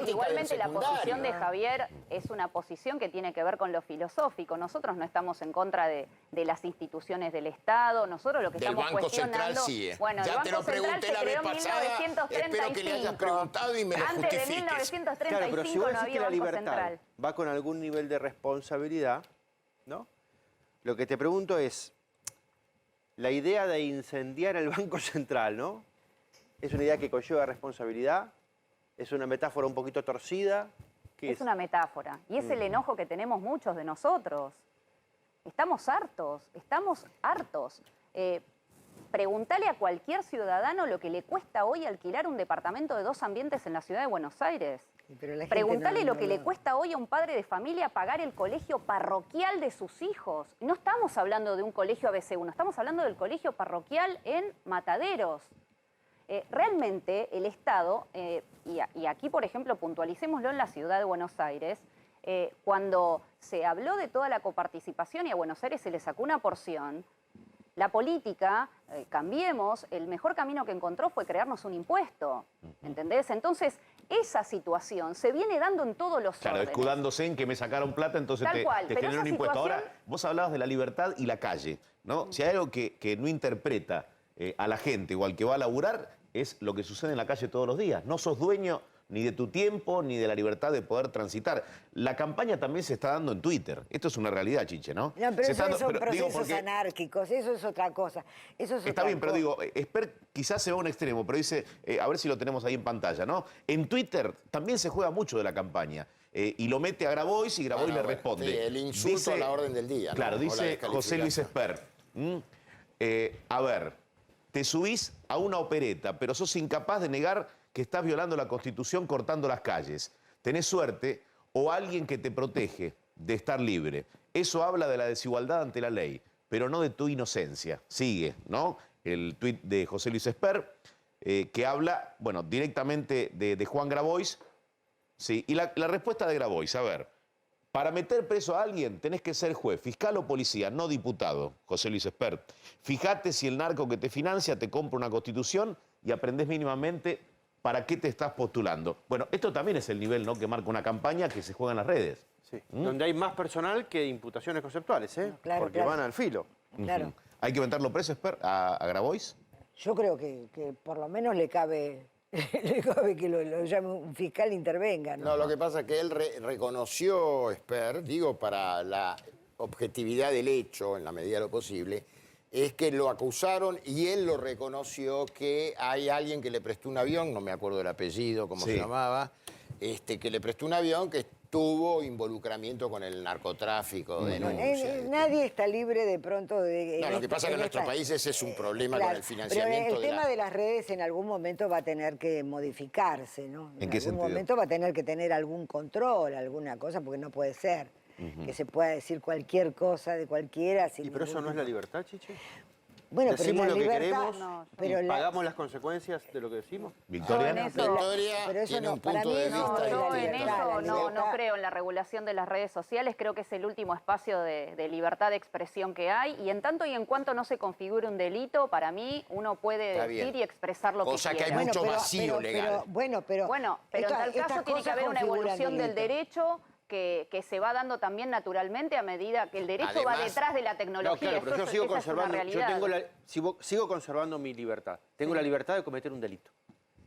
Igualmente la posición de Javier es una posición que tiene que ver con lo filosófico. Nosotros no estamos en contra de las instituciones del Estado. Nosotros lo que Del estamos Banco cuestionando... Central sí. Bueno, ya el te Banco lo Central pregunté se la vez creó en pasada. 1935. Espero que le hayas preguntado y me lo Antes de justifiques. 1935 Claro, pero si vos no decís había que la Banco libertad Central. va con algún nivel de responsabilidad, ¿no? Lo que te pregunto es, la idea de incendiar el Banco Central, ¿no? ¿Es una idea que conlleva responsabilidad? ¿Es una metáfora un poquito torcida? ¿Qué Es una metáfora. Y es el enojo que tenemos muchos de nosotros. Estamos hartos. Preguntale a cualquier ciudadano lo que le cuesta hoy alquilar un departamento de 2 ambientes en la ciudad de Buenos Aires. Preguntale lo que le cuesta hoy a un padre de familia pagar el colegio parroquial de sus hijos. No estamos hablando de un colegio ABC1, estamos hablando del colegio parroquial en Mataderos. Realmente el Estado, y aquí por ejemplo puntualicémoslo en la ciudad de Buenos Aires, cuando se habló de toda la coparticipación y a Buenos Aires se le sacó una porción, la política, Cambiemos, el mejor camino que encontró fue crearnos un impuesto, ¿entendés? Entonces, esa situación se viene dando en todos los Claro, órdenes. escudándose en que me sacaron plata, entonces Tal cual, te pero generan un esa impuesto. situación- Ahora, vos hablabas de la libertad y la calle, ¿no? Si hay algo que no interpreta a la gente o al que va a laburar, es lo que sucede en la calle todos los días. No sos dueño ni de tu tiempo, ni de la libertad de poder transitar. La campaña también se está dando en Twitter. Esto es una realidad, Chiche, ¿no? No, pero Se eso está dando- son pero digo, procesos porque- anárquicos, eso es otra cosa. Eso es Está otra bien, pero cosa. digo, Esper quizás se va a un extremo, pero dice, a ver si lo tenemos ahí en pantalla, ¿no? En Twitter también se juega mucho de la campaña. Y lo mete a Grabois y Grabois le responde. sí, el insulto a la orden del día, ¿no? Claro, O la dice José Luis Esper. A ver, te subís a una opereta, pero sos incapaz de negar que estás violando la Constitución cortando las calles. Tenés suerte o alguien que te protege de estar libre. Eso habla de la desigualdad ante la ley, pero no de tu inocencia. Sigue, ¿no? El tuit de José Luis Esper, que habla, bueno, directamente de Juan Grabois. Sí, y la respuesta de Grabois, a ver, para meter preso a alguien tenés que ser juez, fiscal o policía, no diputado, José Luis Esper. Fíjate si el narco que te financia te compra una constitución y aprendés mínimamente para qué te estás postulando. Bueno, esto también es el nivel, ¿no?, que marca una campaña que se juega en las redes. Sí, donde hay más personal que imputaciones conceptuales, ¿eh? Claro, Porque claro. van al filo. Claro. ¿Hay que meterlo preso, Esper, a Grabois? Yo creo que por lo menos le cabe que lo llame un fiscal e intervenga, ¿no? No, lo que pasa es que él reconoció, Esper, digo, para la objetividad del hecho, en la medida de lo posible, es que lo acusaron y él lo reconoció que hay alguien que le prestó un avión, no me acuerdo el apellido, cómo se llamaba, que le prestó un avión que tuvo involucramiento con el narcotráfico, denuncia. Nadie está libre de pronto de... No, lo que pasa es que en nuestro país ese es un problema con el financiamiento. Pero el tema de las redes en algún momento va a tener que modificarse, ¿no? ¿En qué sentido? algún momento va a tener que tener algún control, alguna cosa, porque no puede ser que se pueda decir cualquier cosa de cualquiera. ¿Y pero eso no es la libertad, Chiche? Bueno, decimos pero lo la que libertad, queremos pero y pagamos las consecuencias de lo que decimos. Victoria. Pero eso tiene no, un para punto mí de no, vista Yo en distinto. eso no creo en la regulación de las redes sociales, creo que es el último espacio de libertad de expresión que hay, y en tanto y en cuanto no se configure un delito, para mí uno puede Está decir bien. y expresar lo Cosa que que hay quiera. mucho vacío legal. pero en tal caso tiene que haber una evolución del delito. derecho que se va dando también naturalmente a medida que el derecho va Además- detrás de la No, tecnología. claro, pero yo Eso sigo esa es una conservando, realidad. sigo conservando mi libertad. Tengo la libertad de cometer un delito.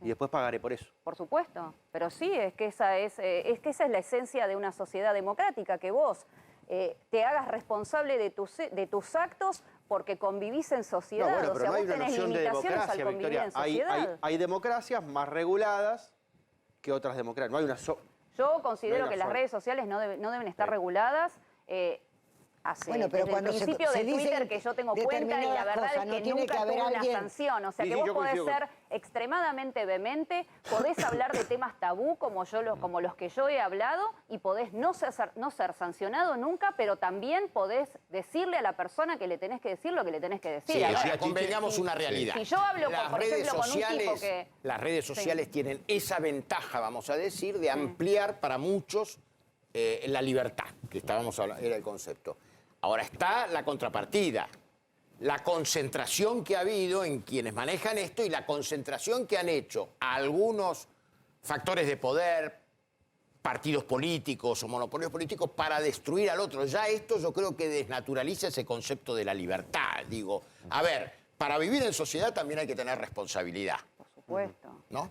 Y después pagaré por eso. Por supuesto, pero sí, es que esa es la esencia de una sociedad democrática, que vos te hagas responsable de tus actos porque convivís en sociedad. No, bueno, o pero sea, no hay vos una tenés noción de limitaciones democracia, al convivir Victoria. en sociedad. Hay democracias más reguladas que otras democracias. No hay una Yo considero No hay que las una redes sociales no deben estar reguladas. Bueno, pero desde cuando el se principio de dicen Twitter que yo tengo cuenta, y la determinadas verdad cosas, es no que tiene nunca que haber tuvo una alguien- sanción. O sea, Sí, que sí, vos yo podés coincido ser extremadamente vehemente, podés hablar de temas tabú como los que yo he hablado, y podés no ser sancionado nunca, pero también podés decirle a la persona que le tenés que decir lo que le tenés que decir. Sí, A ver, ahora convengamos una realidad. Si yo hablo, por redes ejemplo, con un tipo sociales, que... Las redes sociales tienen esa ventaja, vamos a decir, de ampliar para muchos la libertad, que estábamos hablando, era el concepto. Ahora está la contrapartida, la concentración que ha habido en quienes manejan esto y la concentración que han hecho algunos factores de poder, partidos políticos o monopolios políticos para destruir al otro. Ya esto yo creo que desnaturaliza ese concepto de la libertad. Digo, a ver, para vivir en sociedad también hay que tener responsabilidad, Por supuesto. ¿no?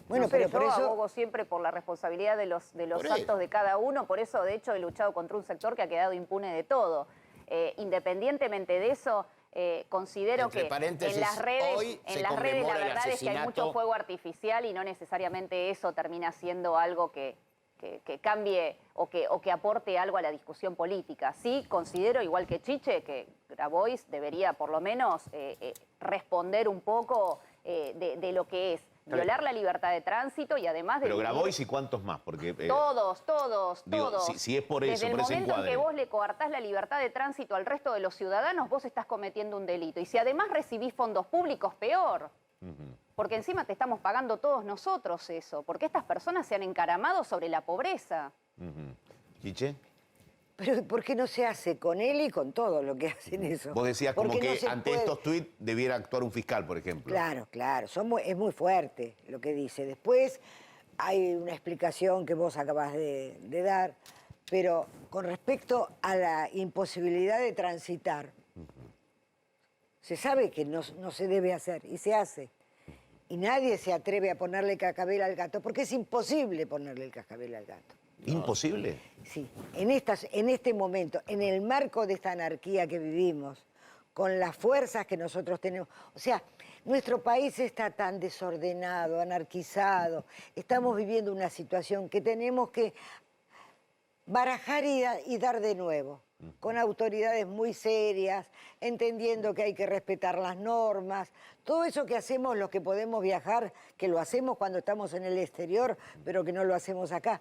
Bueno, No sé, pero por yo eso... abogo siempre por la responsabilidad de los Por actos eso. de cada uno, por eso de hecho he luchado contra un sector que ha quedado impune de todo. Independientemente de eso, considero Entre que paréntesis, en las redes, hoy se la conmemora el verdad es que hay asesinato. mucho fuego artificial y no necesariamente eso termina siendo algo que cambie o que aporte algo a la discusión política. Sí, considero, igual que Chiche, que Grabois debería por lo menos responder un poco de lo que es violar la libertad de tránsito y además de... Pero Grabois y cuántos más, porque... Todos. digo, si es por eso, Desde el por ese momento en encuadre. que vos le coartás la libertad de tránsito al resto de los ciudadanos, vos estás cometiendo un delito. Y si además recibís fondos públicos, peor. Porque encima te estamos pagando todos nosotros eso. Porque estas personas se han encaramado sobre la pobreza. ¿Chiche? Pero ¿por qué no se hace con él y con todo lo que hacen eso? Vos decías como Porque no que se ante puede- estos tuits debiera actuar un fiscal, por ejemplo. Claro, es muy fuerte lo que dice. Después hay una explicación que vos acabas de dar, pero con respecto a la imposibilidad de transitar, se sabe que no se debe hacer y se hace. Y nadie se atreve a ponerle el cascabel al gato, porque es imposible ponerle el cascabel al gato. ¿Imposible? Sí, en este momento, en el marco de esta anarquía que vivimos, con las fuerzas que nosotros tenemos, o sea, nuestro país está tan desordenado, anarquizado, estamos viviendo una situación que tenemos que barajar y dar de nuevo, con autoridades muy serias, entendiendo que hay que respetar las normas, todo eso que hacemos los que podemos viajar, que lo hacemos cuando estamos en el exterior, pero que no lo hacemos acá.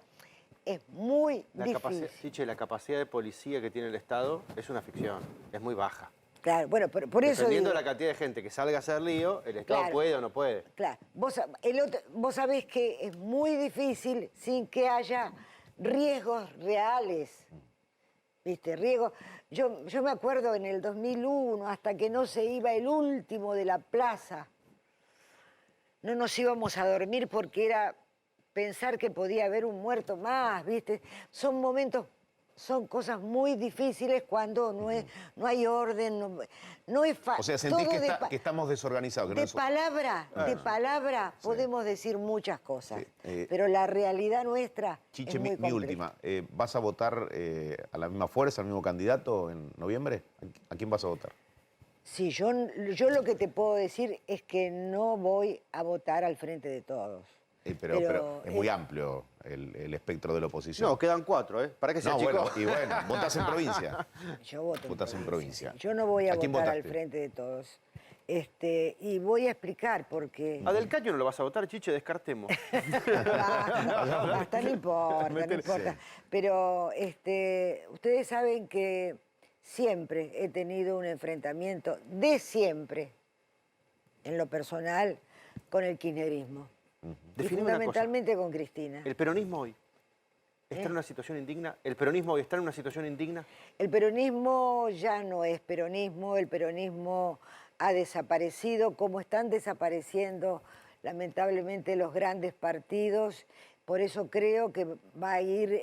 Es muy difícil. Chiche, la capacidad de policía que tiene el Estado es una ficción, es muy baja. Claro, bueno, por eso Dependiendo digo, de la cantidad de gente que salga a hacer lío, el Estado Claro. puede o no puede. claro, vos sabés que es muy difícil sin que haya riesgos reales, ¿viste? Riesgos. Yo me acuerdo en el 2001, hasta que no se iba el último de la plaza, no nos íbamos a dormir porque era pensar que podía haber un muerto más, ¿viste? Son momentos, son cosas muy difíciles cuando no hay orden, no es fácil. O sea, sentís que estamos desorganizados. Que no De es- palabra podemos decir muchas cosas, Sí, pero la realidad nuestra Chiche, es muy mi compleja. última. ¿Vas a votar a la misma fuerza, al mismo candidato en noviembre? ¿A quién vas a votar? Sí, yo lo que te puedo decir es que no voy a votar al Frente de Todos. Pero es muy amplio el espectro de la oposición. No, quedan 4, ¿eh? ¿Para qué se achicó? Bueno, y bueno, votás en provincia. Yo voto Votás en provincia. Yo no voy a quién votar al votaste? Frente de Todos. Y voy a explicar por qué. A Del Caño no lo vas a votar, Chiche, descartemos. Basta, no importa, no importa. Pero ustedes saben que siempre he tenido un enfrentamiento, de siempre, en lo personal, con el kirchnerismo. Y Definime una fundamentalmente con Cristina. ¿El peronismo hoy está en una situación indigna? ¿El peronismo hoy está en una situación indigna? El peronismo ya no es peronismo, el peronismo ha desaparecido, como están desapareciendo lamentablemente los grandes partidos. Por eso creo que va a ir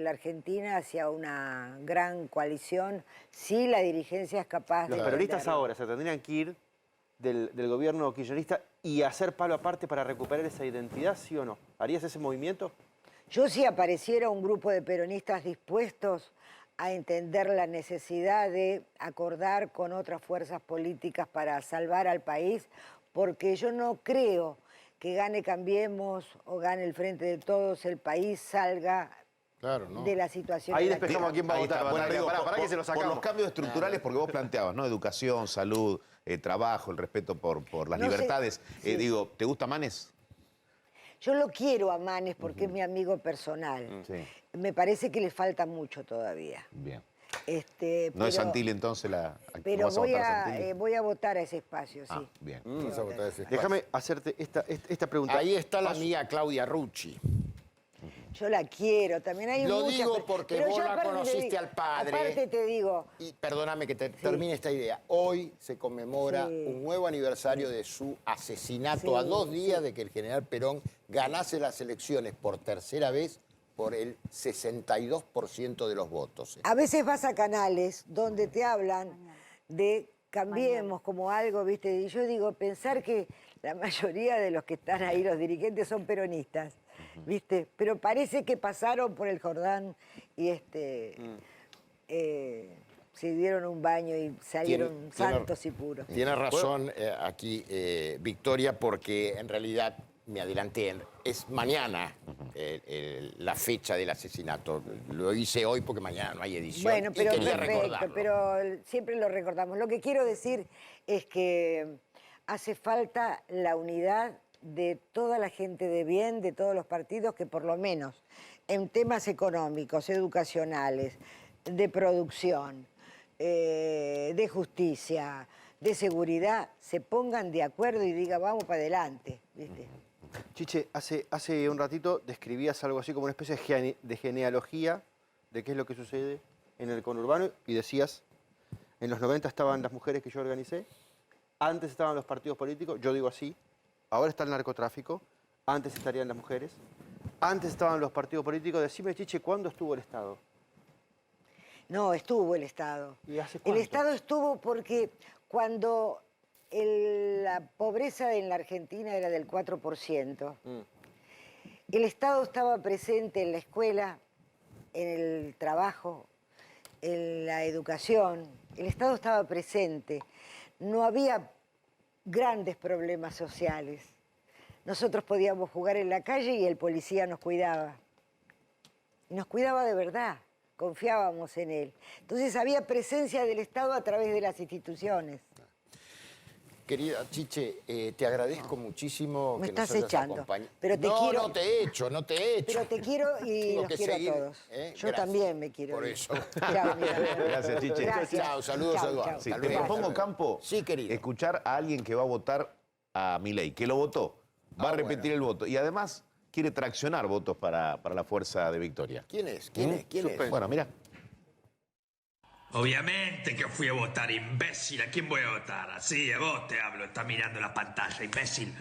la Argentina hacia una gran coalición si la dirigencia es capaz de... Los peronistas entenderlo. ahora se tendrían que ir del gobierno kirchnerista y hacer palo aparte para recuperar esa identidad, ¿sí o no? ¿Harías ese movimiento? Yo, si apareciera un grupo de peronistas dispuestos a entender la necesidad de acordar con otras fuerzas políticas para salvar al país, porque yo no creo que gane Cambiemos o gane el Frente de Todos, el país salga de la situación. Ahí en la que despejamos a quién va a Ahí votar. está. Bueno, digo, Para que se lo por sacamos. los cambios estructurales, porque vos planteabas, ¿no? Educación, salud, trabajo, el respeto por las No sé, libertades. sí. Digo, ¿te gusta Manes? Yo lo quiero a Manes porque es mi amigo personal. Sí. Me parece que le falta mucho todavía. Bien. Pero, ¿No es Santilli entonces la...? Pero ¿Vas a votar a Santilli? voy a votar a ese espacio, sí. Ah, bien. Vamos a votar ese espacio. Déjame hacerte esta pregunta. Ahí está la amiga Claudia Rucci. Yo la quiero, también hay Lo muchas, digo porque pero vos yo la aparte te conociste digo- al padre. Aparte te digo, Y perdóname que termine esta idea. Hoy se conmemora Sí. un nuevo aniversario de su asesinato Sí, a 2 días de que el general Perón ganase las elecciones por tercera vez por el 62% de los votos. a veces vas a canales donde te hablan de cambiemos como algo, ¿viste? Y yo digo, pensar que la mayoría de los que están ahí, los dirigentes, son peronistas, ¿viste? Pero parece que pasaron por el Jordán y se dieron un baño y salieron santos y puros. Tiene razón aquí Victoria, porque en realidad me adelanté. Es mañana la fecha del asesinato. Lo hice hoy porque mañana no hay edición. Bueno, pero y quería perfecto, recordarlo. pero siempre lo recordamos. Lo que quiero decir es que hace falta la unidad de toda la gente de bien, de todos los partidos, que por lo menos en temas económicos, educacionales, de producción, de justicia, de seguridad, se pongan de acuerdo y digan, vamos para adelante, ¿viste? Chiche, hace un ratito describías algo así como una especie de genealogía de qué es lo que sucede en el conurbano y decías, en los 90 estaban las mujeres que yo organicé, antes estaban los partidos políticos, yo digo así, ahora está el narcotráfico, antes estarían las mujeres, antes estaban los partidos políticos. Decime, Chiche, ¿cuándo estuvo el Estado? No, estuvo el Estado. ¿Y hace El cuánto? Estado estuvo porque cuando la pobreza en la Argentina era del 4%, el Estado estaba presente en la escuela, en el trabajo, en la educación. El Estado estaba presente. No había grandes problemas sociales. Nosotros podíamos jugar en la calle y el policía nos cuidaba. Y nos cuidaba de verdad. Confiábamos en él. Entonces había presencia del Estado a través de las instituciones. Querida Chiche, te agradezco muchísimo Me que estás nos hayas echando, acompañado. pero te no, quiero- no te he hecho, no te he hecho. Pero te quiero y Tengo los que quiero seguir, a todos. Yo Gracias. también me quiero. Por ir. eso. Chao, mira. Gracias, Chiche. Gracias. Chao, saludos Chao, a Eduardo. chao. Sí, Hasta te luego. propongo, Campo, Sí, querido. escuchar a alguien que va a votar a Milei, que lo votó, va a repetir el voto y además quiere traccionar votos para la fuerza de Victoria. ¿Quién es? ¿Quién es? ¿Quién es? Bueno, mira. Obviamente que fui a votar, imbécil. ¿A quién voy a votar? Así, a vos te hablo. Estás mirando la pantalla, imbécil.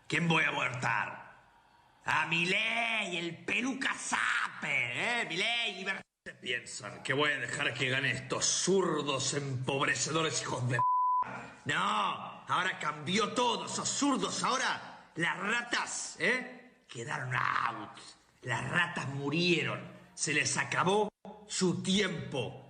¿Quién voy a votar? A Milei, el peluca sape, Milei, libertad. ¿Piensan que voy a dejar que ganen estos zurdos empobrecedores hijos de p***? No, ahora cambió todo. Esos zurdos ahora, las ratas, quedaron out. Las ratas murieron. Se les acabó su tiempo,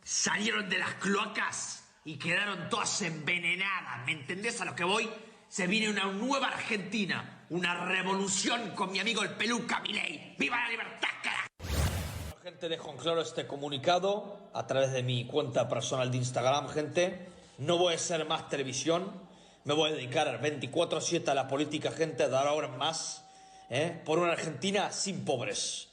Salieron de las cloacas y quedaron todas envenenadas. ¿Me entendés a lo que voy? Se viene una nueva Argentina, una revolución con mi amigo el peluca Milei. ¡Viva la libertad, carajo! Gente, dejo en claro este comunicado a través de mi cuenta personal de Instagram, gente. No voy a hacer más televisión. Me voy a dedicar 24/7 a la política, gente, a dar ahora más. Por una Argentina sin pobres.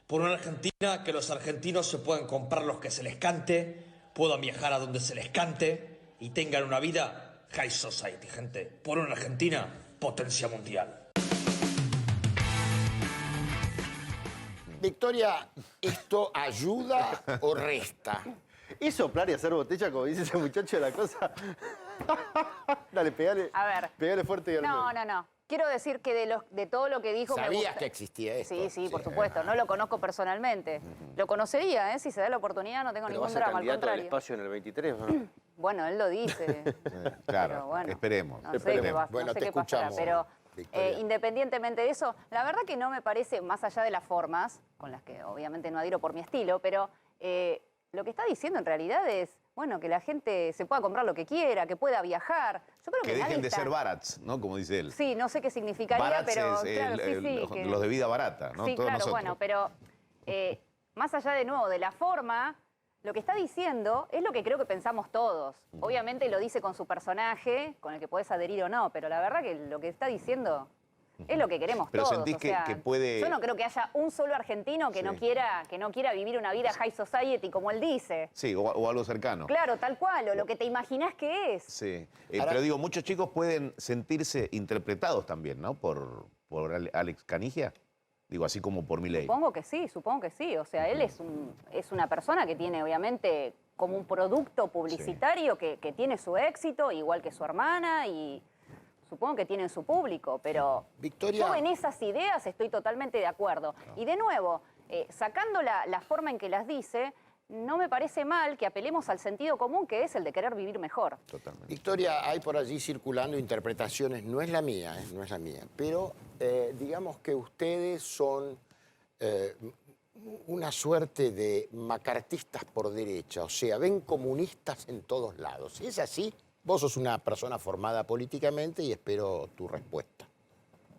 Por una Argentina que los argentinos se puedan comprar los que se les cante, puedan viajar a donde se les cante y tengan una vida high society, gente. Por una Argentina, potencia mundial. Victoria, ¿esto ayuda o resta? ¿Y soplar y hacer botella, como dice ese muchacho de la cosa? Dale, pegale. A ver. Pegale fuerte y al No. Quiero decir que de todo lo que dijo me ¿Sabías gusta. que existía esto? Sí, por supuesto. No lo conozco personalmente. Lo conocería, si se da la oportunidad, no tengo Pero ningún vas a drama, al candidato al contrario. espacio en el 23, ¿no? Bueno, él lo dice. Claro, Pero bueno, esperemos. No sé qué, Bueno, no sé te qué pasará, escuchamos, pero Victoria. independientemente de eso, la verdad que no me parece, más allá de las formas, con las que obviamente no adhiero por mi estilo, pero lo que está diciendo en realidad es, bueno, que la gente se pueda comprar lo que quiera, que pueda viajar. Yo creo Que que nadie dejen de está- ser barats, ¿no? Como dice él. Sí, no sé qué significaría, Barats pero es claro, sí, que- los de vida barata, ¿no? Sí, Todos claro, nosotros. bueno, pero más allá de nuevo de la forma, lo que está diciendo es lo que creo que pensamos todos. Obviamente lo dice con su personaje, con el que podés adherir o no, pero la verdad que lo que está diciendo es lo que queremos Pero todos. sentís o sea, que puede- Yo no creo que haya un solo argentino que no quiera vivir una vida high society, como él dice. Sí, o algo cercano. Claro, tal cual, o lo que te imaginás que es. Sí. Pero digo, muchos chicos pueden sentirse interpretados también, ¿no? Por Alex Canigia. Digo, así como por Milei. Supongo que sí. O sea, él es una persona que tiene, obviamente, como un producto publicitario que tiene su éxito, igual que su hermana, y supongo que tienen su público. Pero Victoria. yo en esas ideas estoy totalmente de acuerdo. Y de nuevo, sacando la forma en que las dice, no me parece mal que apelemos al sentido común, que es el de querer vivir mejor. Victoria, hay por allí circulando interpretaciones, no es la mía, no es la mía, pero digamos que ustedes son una suerte de macartistas por derecha, o sea, ven comunistas en todos lados. Si es así, vos sos una persona formada políticamente y espero tu respuesta.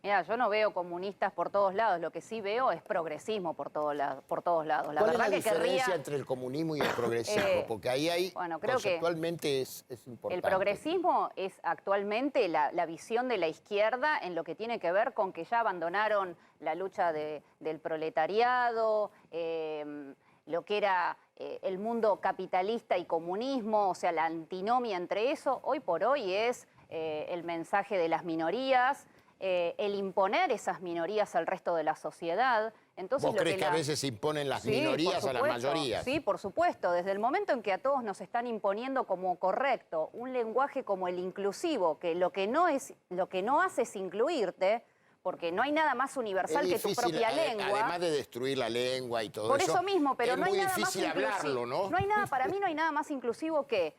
Mira, yo no veo comunistas por todos lados, lo que sí veo es progresismo por todos lados. La ¿Cuál es verdad la que diferencia querría... entre el comunismo y el progresismo? Porque ahí hay, bueno, creo que conceptualmente es importante. El progresismo es actualmente la visión de la izquierda en lo que tiene que ver con que ya abandonaron la lucha del proletariado, lo que era el mundo capitalista y comunismo, o sea, la antinomia entre eso. Hoy por hoy es el mensaje de las minorías, el imponer esas minorías al resto de la sociedad. Entonces, ¿Vos crees que a veces se imponen las minorías a las mayorías? Sí, por supuesto. Desde el momento en que a todos nos están imponiendo como correcto un lenguaje como el inclusivo, que lo que no hace es incluirte, porque no hay nada más universal que tu propia lengua. Además de destruir la lengua y todo Por eso. eso mismo, pero es no hay muy nada más difícil hablarlo, ¿no? No hay nada, para mí no hay nada más inclusivo que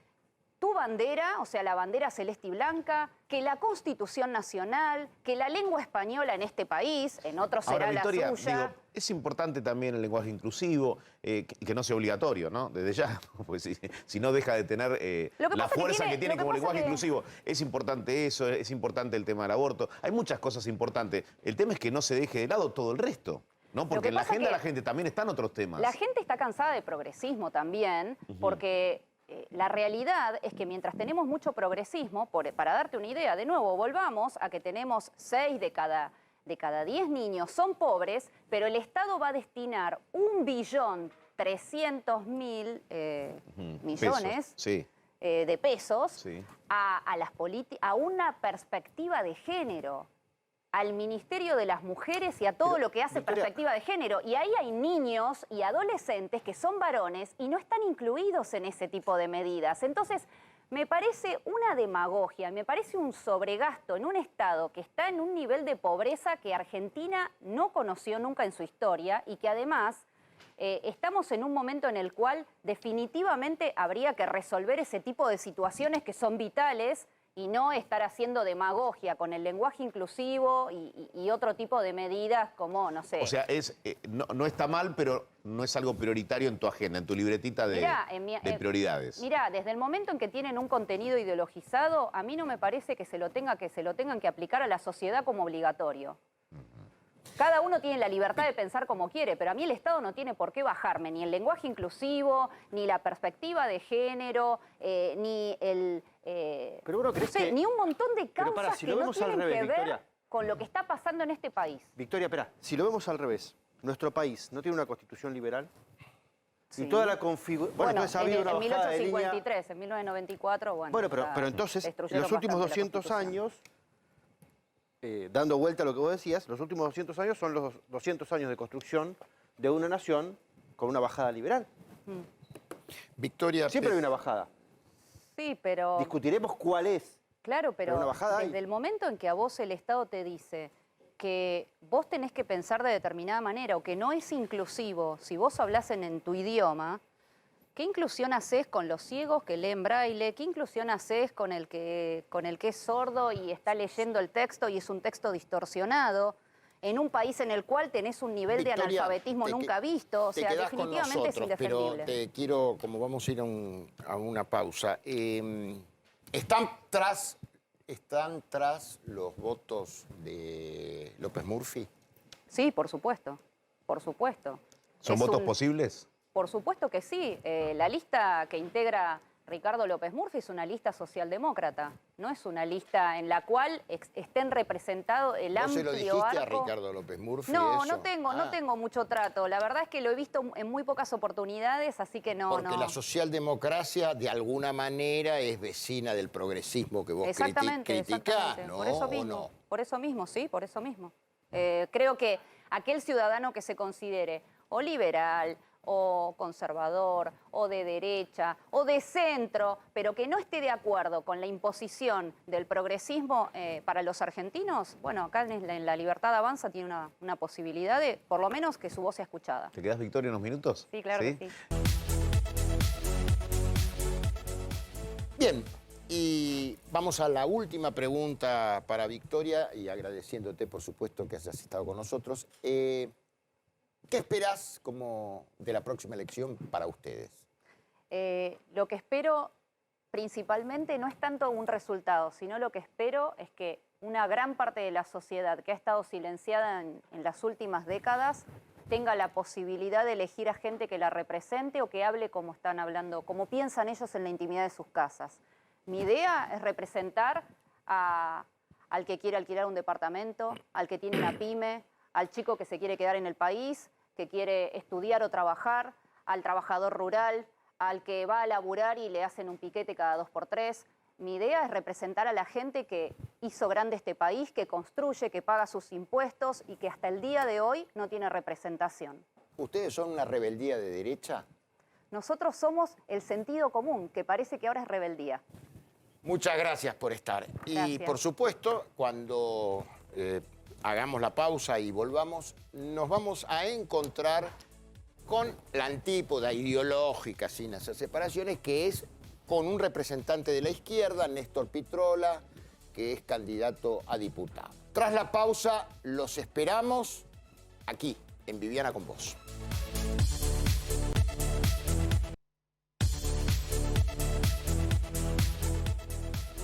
tu bandera, o sea, la bandera celeste y blanca, que la Constitución Nacional, que la lengua española en este país, en otros será Ahora, Victoria, la suya. digo, es importante también el lenguaje inclusivo, que no sea obligatorio, ¿no? Desde ya, pues si no deja de tener la fuerza que tiene como lenguaje inclusivo. Es importante eso, es importante el tema del aborto. Hay muchas cosas importantes. El tema es que no se deje de lado todo el resto, ¿no? Porque en la agenda de la gente también están otros temas. La gente está cansada de progresismo también, porque la realidad es que mientras tenemos mucho progresismo, para darte una idea, de nuevo, volvamos a que tenemos 6 de cada 10 niños son pobres, pero el Estado va a destinar 1.300.000 millones de pesos a una perspectiva de género, al Ministerio de las Mujeres y a todo lo que hace perspectiva de género. Y ahí hay niños y adolescentes que son varones y no están incluidos en ese tipo de medidas. Entonces, me parece una demagogia, me parece un sobregasto en un Estado que está en un nivel de pobreza que Argentina no conoció nunca en su historia y que además estamos en un momento en el cual definitivamente habría que resolver ese tipo de situaciones que son vitales y no estar haciendo demagogia con el lenguaje inclusivo y otro tipo de medidas como, no sé. O sea, no está mal, pero no es algo prioritario en tu agenda, en tu libretita de prioridades. Mirá, desde el momento en que tienen un contenido ideologizado, a mí no me parece que se lo tengan que aplicar a la sociedad como obligatorio. Cada uno tiene la libertad de pensar como quiere, pero a mí el Estado no tiene por qué bajarme ni el lenguaje inclusivo, ni la perspectiva de género, ni el... pero uno no sé, ni un montón de causas si que lo no vemos tienen al revés, que ver Victoria. con lo que está pasando en este país. Victoria, espera, si lo vemos al revés, nuestro país no tiene una constitución liberal. Sí. Y toda la configuración... Bueno, entonces ha habido una en bajada de línea... 1853, en 1994, bueno... Bueno, pero entonces, destruyeron los últimos bastante la 200 Constitución. años, dando vuelta a lo que vos decías, los últimos 200 años son los 200 años de construcción de una nación con una bajada liberal. Victoria... Siempre hay una bajada. Sí, pero... Discutiremos cuál es. Claro, pero una bajada desde el momento en que a vos el Estado te dice que vos tenés que pensar de determinada manera o que no es inclusivo, si vos hablás en tu idioma, ¿qué inclusión haces con los ciegos que leen braille? ¿Qué inclusión haces con el que es sordo y está leyendo el texto y es un texto distorsionado? En un país en el cual tenés un nivel de analfabetismo nunca visto. O sea, definitivamente es indefendible. Pero te quiero, como vamos a ir a una pausa, ¿están tras los votos de López Murphy? Sí, por supuesto. Por supuesto. ¿Son votos posibles? Por supuesto que sí. La lista que integra Ricardo López Murphy es una lista socialdemócrata. No es una lista en la cual estén representados el amplio arco... ¿No se lo dijiste a Ricardo López Murphy No, eso? no tengo mucho trato. La verdad es que lo he visto en muy pocas oportunidades, así que no... Porque la socialdemocracia, de alguna manera, es vecina del progresismo que vos criticás, ¿no? Por eso mismo, ¿O no? por eso mismo, sí, por eso mismo. Creo que aquel ciudadano que se considere o liberal, o conservador, o de derecha, o de centro, pero que no esté de acuerdo con la imposición del progresismo para los argentinos, bueno, acá en la Libertad Avanza tiene una posibilidad de, por lo menos, que su voz sea escuchada. ¿Te quedás, Victoria, unos minutos? Sí, claro que sí. Bien, y vamos a la última pregunta para Victoria, y agradeciéndote, por supuesto, que hayas estado con nosotros. ¿Qué esperás como de la próxima elección para ustedes? Lo que espero principalmente no es tanto un resultado, sino lo que espero es que una gran parte de la sociedad que ha estado silenciada en las últimas décadas tenga la posibilidad de elegir a gente que la represente o que hable como están hablando, como piensan ellos en la intimidad de sus casas. Mi idea es representar al que quiere alquilar un departamento, al que tiene una pyme, al chico que se quiere quedar en el país, que quiere estudiar o trabajar, al trabajador rural, al que va a laburar y le hacen un piquete cada 2x3. Mi idea es representar a la gente que hizo grande este país, que construye, que paga sus impuestos y que hasta el día de hoy no tiene representación. ¿Ustedes son una rebeldía de derecha? Nosotros somos el sentido común, que parece que ahora es rebeldía. Muchas gracias por estar. Gracias. Y por supuesto, cuando hagamos la pausa y volvamos, nos vamos a encontrar con la antípoda ideológica, sin hacer separaciones, que es con un representante de la izquierda, Néstor Pitrola, que es candidato a diputado. Tras la pausa, los esperamos aquí, en Viviana con Vos.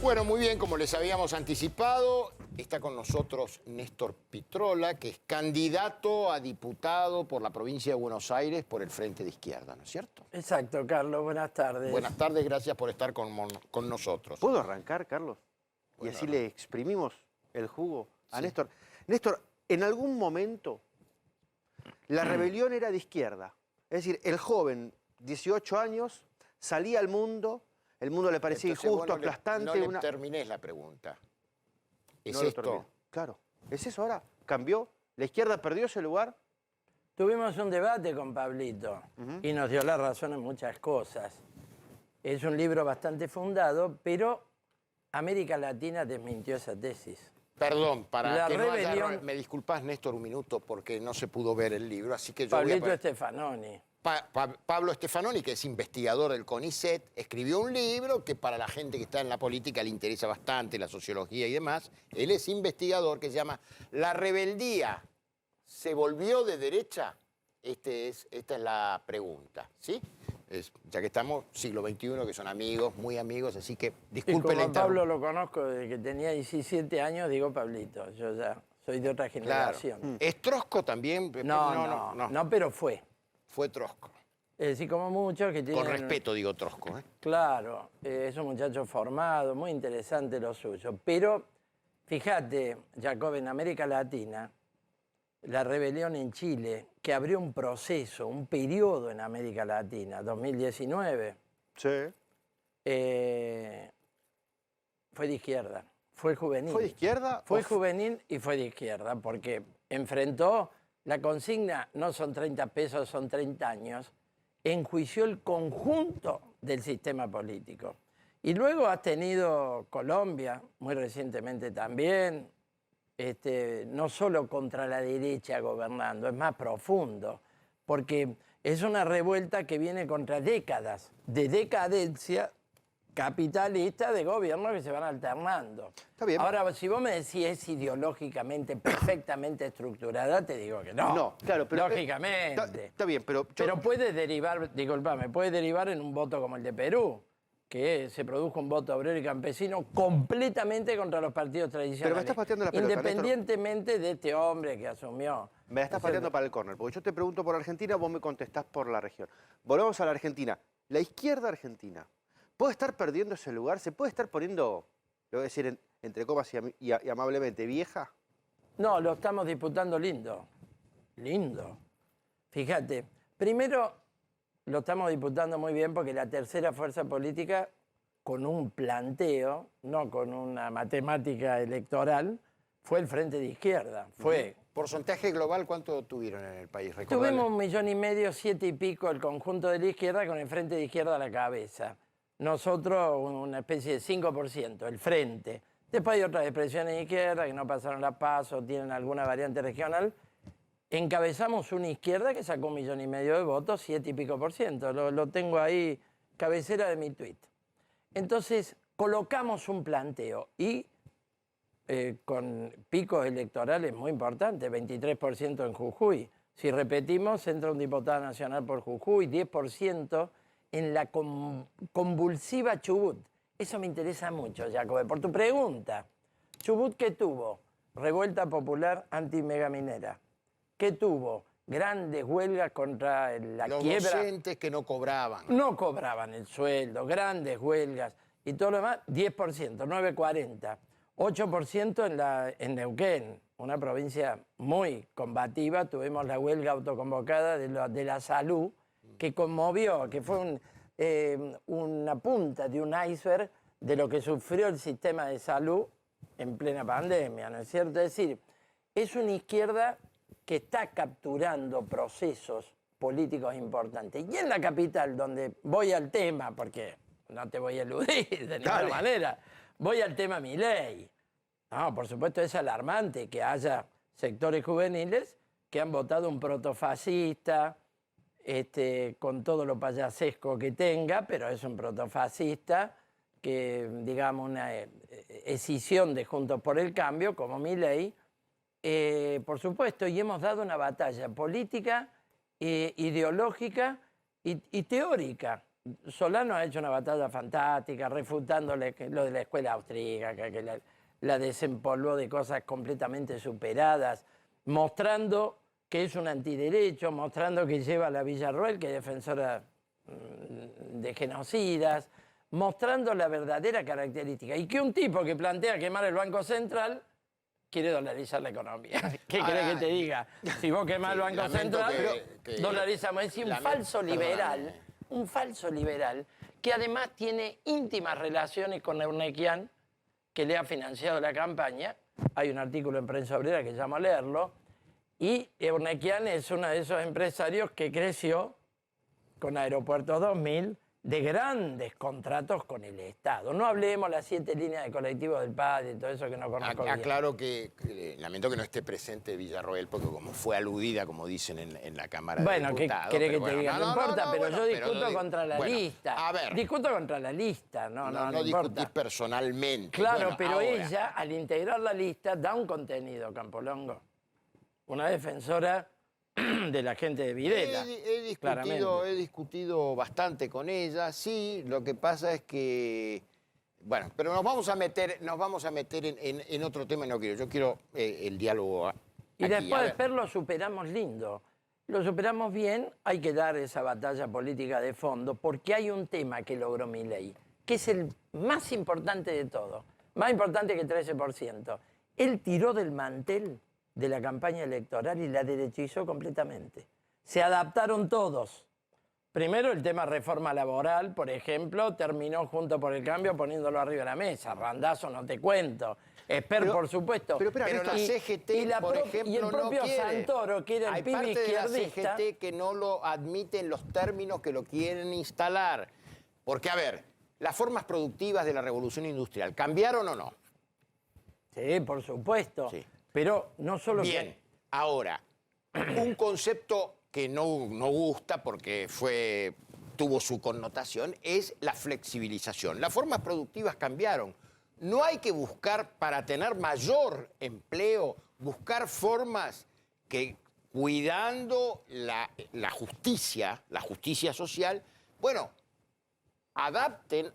Bueno, muy bien, como les habíamos anticipado, está con nosotros Néstor Pitrola, que es candidato a diputado por la provincia de Buenos Aires por el Frente de Izquierda, ¿no es cierto? Exacto, Carlos, buenas tardes. Buenas tardes, gracias por estar con nosotros. ¿Puedo arrancar, Carlos? Bueno, y así le exprimimos el jugo a Néstor. Néstor, en algún momento la rebelión era de izquierda. Es decir, el joven, 18 años, salía al mundo, el mundo le parecía entonces, injusto, bueno, aplastante. No le terminés la pregunta. ¿Es No lo esto? termino. Claro, ¿es eso ahora? ¿Cambió? ¿La izquierda perdió ese lugar? Tuvimos un debate con Pablito y nos dio la razón en muchas cosas. Es un libro bastante fundado, pero América Latina desmintió esa tesis. Perdón, para La que no haya... rebelión- Me disculpás, Néstor, un minuto, porque no se pudo ver el libro, así que yo Pablito voy a... Stefanoni. Pablo Stefanoni, que es investigador del CONICET, escribió un libro que para la gente que está en la política le interesa bastante, la sociología y demás. Él es investigador, que se llama La rebeldía se volvió de derecha. Esta es la pregunta, ¿sí? Ya que estamos siglo XXI, que son amigos, muy amigos, así que disculpen la como Pablo lo conozco desde que tenía 17 años, digo Pablito, yo ya soy de otra generación. Claro. ¿Es Trosco también? No, pero fue. Fue Trosco. Es decir, como muchos que tienen... Con respeto digo Trosco, ¿eh? Claro, es un muchacho formado, muy interesante lo suyo. Pero, fíjate, Jacob, en América Latina, la rebelión en Chile, que abrió un proceso, un periodo en América Latina, 2019. Sí. Fue de izquierda, fue juvenil. ¿Fue de izquierda? Fue juvenil y fue de izquierda, porque enfrentó la consigna, no son 30 pesos, son 30 años, enjuició el conjunto del sistema político. Y luego has tenido Colombia, muy recientemente también, no solo contra la derecha gobernando, es más profundo, porque es una revuelta que viene contra décadas de decadencia capitalista de gobiernos que se van alternando. Está bien. Ahora, si vos me decís es ideológicamente perfectamente estructurada, te digo que no. No, claro, pero... Lógicamente. Está bien, pero... Pero puede derivar, disculpame, puede derivar en un voto como el de Perú, que se produjo un voto obrero y campesino completamente contra los partidos tradicionales. Pero me estás pateando la pelota, independientemente de este hombre que asumió. Me la estás pateando para el córner, porque yo te pregunto por Argentina, vos me contestás por la región. Volvamos a la Argentina. La izquierda argentina, ¿puede estar perdiendo ese lugar? ¿Se puede estar poniendo, lo voy a decir entre comas y amablemente, vieja? No, lo estamos disputando lindo. Lindo. Fíjate, primero lo estamos disputando muy bien porque la tercera fuerza política, con un planteo, no con una matemática electoral, fue el Frente de Izquierda. Fue. ¿Porcentaje global cuánto tuvieron en el país? Recordale. Tuvimos 1,5 millones, 7 y pico el conjunto de la izquierda con el Frente de Izquierda a la cabeza. Nosotros una especie de 5%, el Frente. Después hay otras expresiones de izquierda que no pasaron la PASO, tienen alguna variante regional. Encabezamos una izquierda que sacó 1,5 millones de votos, 7 y pico %. Lo tengo ahí, cabecera de mi tuit. Entonces, colocamos un planteo y con picos electorales muy importantes, 23% en Jujuy. Si repetimos, entra un diputado nacional por Jujuy, 10% en la convulsiva Chubut. Eso me interesa mucho, Jacob, por tu pregunta. Chubut, ¿qué tuvo? Revuelta popular anti-megaminera. ¿Qué tuvo? Grandes huelgas contra la quiebra. Los docentes que no cobraban. No cobraban el sueldo, grandes huelgas. Y todo lo demás, 10%, 9,40%. 8% en Neuquén, una provincia muy combativa. Tuvimos la huelga autoconvocada de la salud, que conmovió, que fue una punta de un iceberg de lo que sufrió el sistema de salud en plena pandemia, ¿no es cierto? Es decir, es una izquierda que está capturando procesos políticos importantes. Y en la capital, donde voy al tema, porque no te voy a eludir de ninguna manera, voy al tema Milei. No, por supuesto es alarmante que haya sectores juveniles que han votado un protofascista, con todo lo payasesco que tenga, pero es un protofascista que, digamos, una escisión de Juntos por el Cambio, como Milei, por supuesto, y hemos dado una batalla política, ideológica y teórica. Solano ha hecho una batalla fantástica, refutando lo de la escuela austríaca, que la desempolvó de cosas completamente superadas, mostrando que es un antiderecho, mostrando que lleva a la Villarroel, que es defensora de genocidas, mostrando la verdadera característica. Y que un tipo que plantea quemar el Banco Central quiere dolarizar la economía. ¿Qué querés que te diga? Si vos quemás el Banco Central, dolarizamos. Es decir, un falso liberal que además tiene íntimas relaciones con Eurnequian, que le ha financiado la campaña. Hay un artículo en Prensa Obrera que llama a leerlo. Y Eurnequian es uno de esos empresarios que creció con Aeropuertos 2000, de grandes contratos con el Estado. No hablemos las 7 líneas de colectivos del PAD y todo eso que no conozco bien. Aclaro que lamento que no esté presente Villarroel, porque como fue aludida, como dicen en la Cámara de Diputados. Bueno, ¿qué querés que te diga? No importa, pero bueno, yo discuto contra la bueno, lista. A ver. Discuto contra la lista, no discutís importa. personalmente. Claro, Bueno, pero ahora, ella, al integrar la lista, da un contenido, Campolongo. Una defensora de la gente de Videla. He discutido bastante con ella, sí, lo que pasa es que, bueno, pero nos vamos a meter en otro tema, no quiero, yo quiero el diálogo Y aquí, después lo superamos lindo. Lo superamos bien, hay que dar esa batalla política de fondo, porque hay un tema que logró Milei, que es el más importante de todo, más importante que el 13%. Él tiró del mantel de la campaña electoral y la derechizó completamente. Se adaptaron todos. Primero el tema reforma laboral, por ejemplo, terminó Junto por el Cambio poniéndolo arriba de la mesa. Randazo no te cuento. Esper, por supuesto. Pero la CGT, por ejemplo, y el propio no quiere. Santoro, que era el pibe Hay parte de la izquierdista. CGT que no lo admite en los términos que lo quieren instalar. Porque, a ver, las formas productivas de la revolución industrial, ¿cambiaron o no? Sí, por supuesto. Sí. Pero no solo Bien, ahora, un concepto que no gusta porque tuvo su connotación es la flexibilización. Las formas productivas cambiaron. No hay que buscar, para tener mayor empleo, buscar formas que, cuidando la justicia social, bueno, adapten,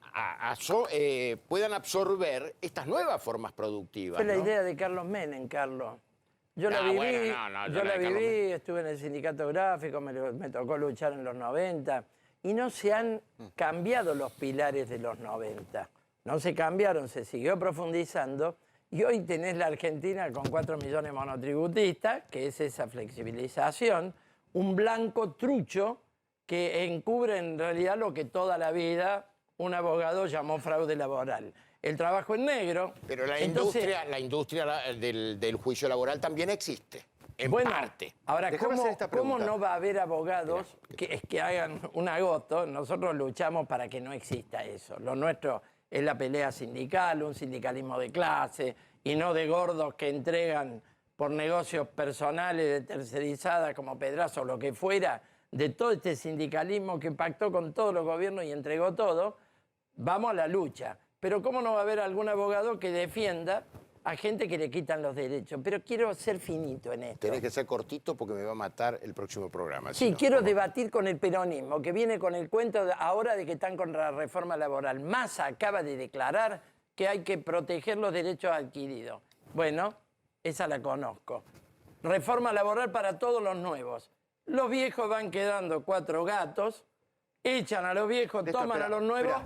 puedan absorber estas nuevas formas productivas. Fue la ¿no? idea de Carlos Menem, Carlos. Yo la viví, yo la viví, estuve en el sindicato gráfico, me tocó luchar en los 90, y no se han cambiado los pilares de los 90. No se cambiaron, se siguió profundizando, y hoy tenés la Argentina con 4 millones de monotributistas, que es esa flexibilización, un blanco trucho que encubre en realidad lo que toda la vida un abogado llamó fraude laboral. El trabajo en negro. Pero la Entonces, industria del juicio laboral también existe, en parte. Ahora, ¿cómo no va a haber abogados que hagan un agosto? Nosotros luchamos para que no exista eso. Lo nuestro es la pelea sindical, un sindicalismo de clase, y no de gordos que entregan por negocios personales de tercerizada como Pedrazo o lo que fuera, de todo este sindicalismo que pactó con todos los gobiernos y entregó todo. Vamos a la lucha. Pero ¿cómo no va a haber algún abogado que defienda a gente que le quitan los derechos? Pero quiero ser finito en esto. Tenés que ser cortito porque me va a matar el próximo programa. Sí, quiero debatir con el peronismo, que viene con el cuento ahora de que están contra la reforma laboral. Massa acaba de declarar que hay que proteger los derechos adquiridos. Bueno, esa la conozco. Reforma laboral para todos los nuevos. Los viejos van quedando 4 gatos, echan a los viejos, toman a los nuevos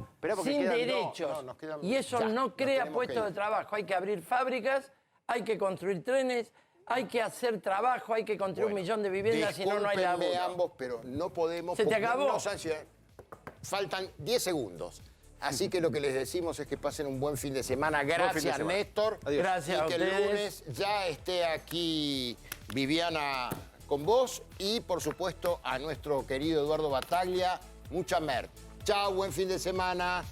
sin derechos. Y eso no crea puestos de trabajo. Hay que abrir fábricas, hay que construir trenes, hay que hacer trabajo, hay que construir 1 millón de viviendas, si no, no hay laburo. Ambos, pero no podemos... ¿Se te acabó? Faltan 10 segundos. Así que lo que les decimos es que pasen un buen fin de semana. Gracias, Néstor. Adiós. Gracias y a que ustedes. el lunes ya esté aquí Viviana con vos y, por supuesto, a nuestro querido Eduardo Battaglia. Mucha mer. Chao, buen fin de semana.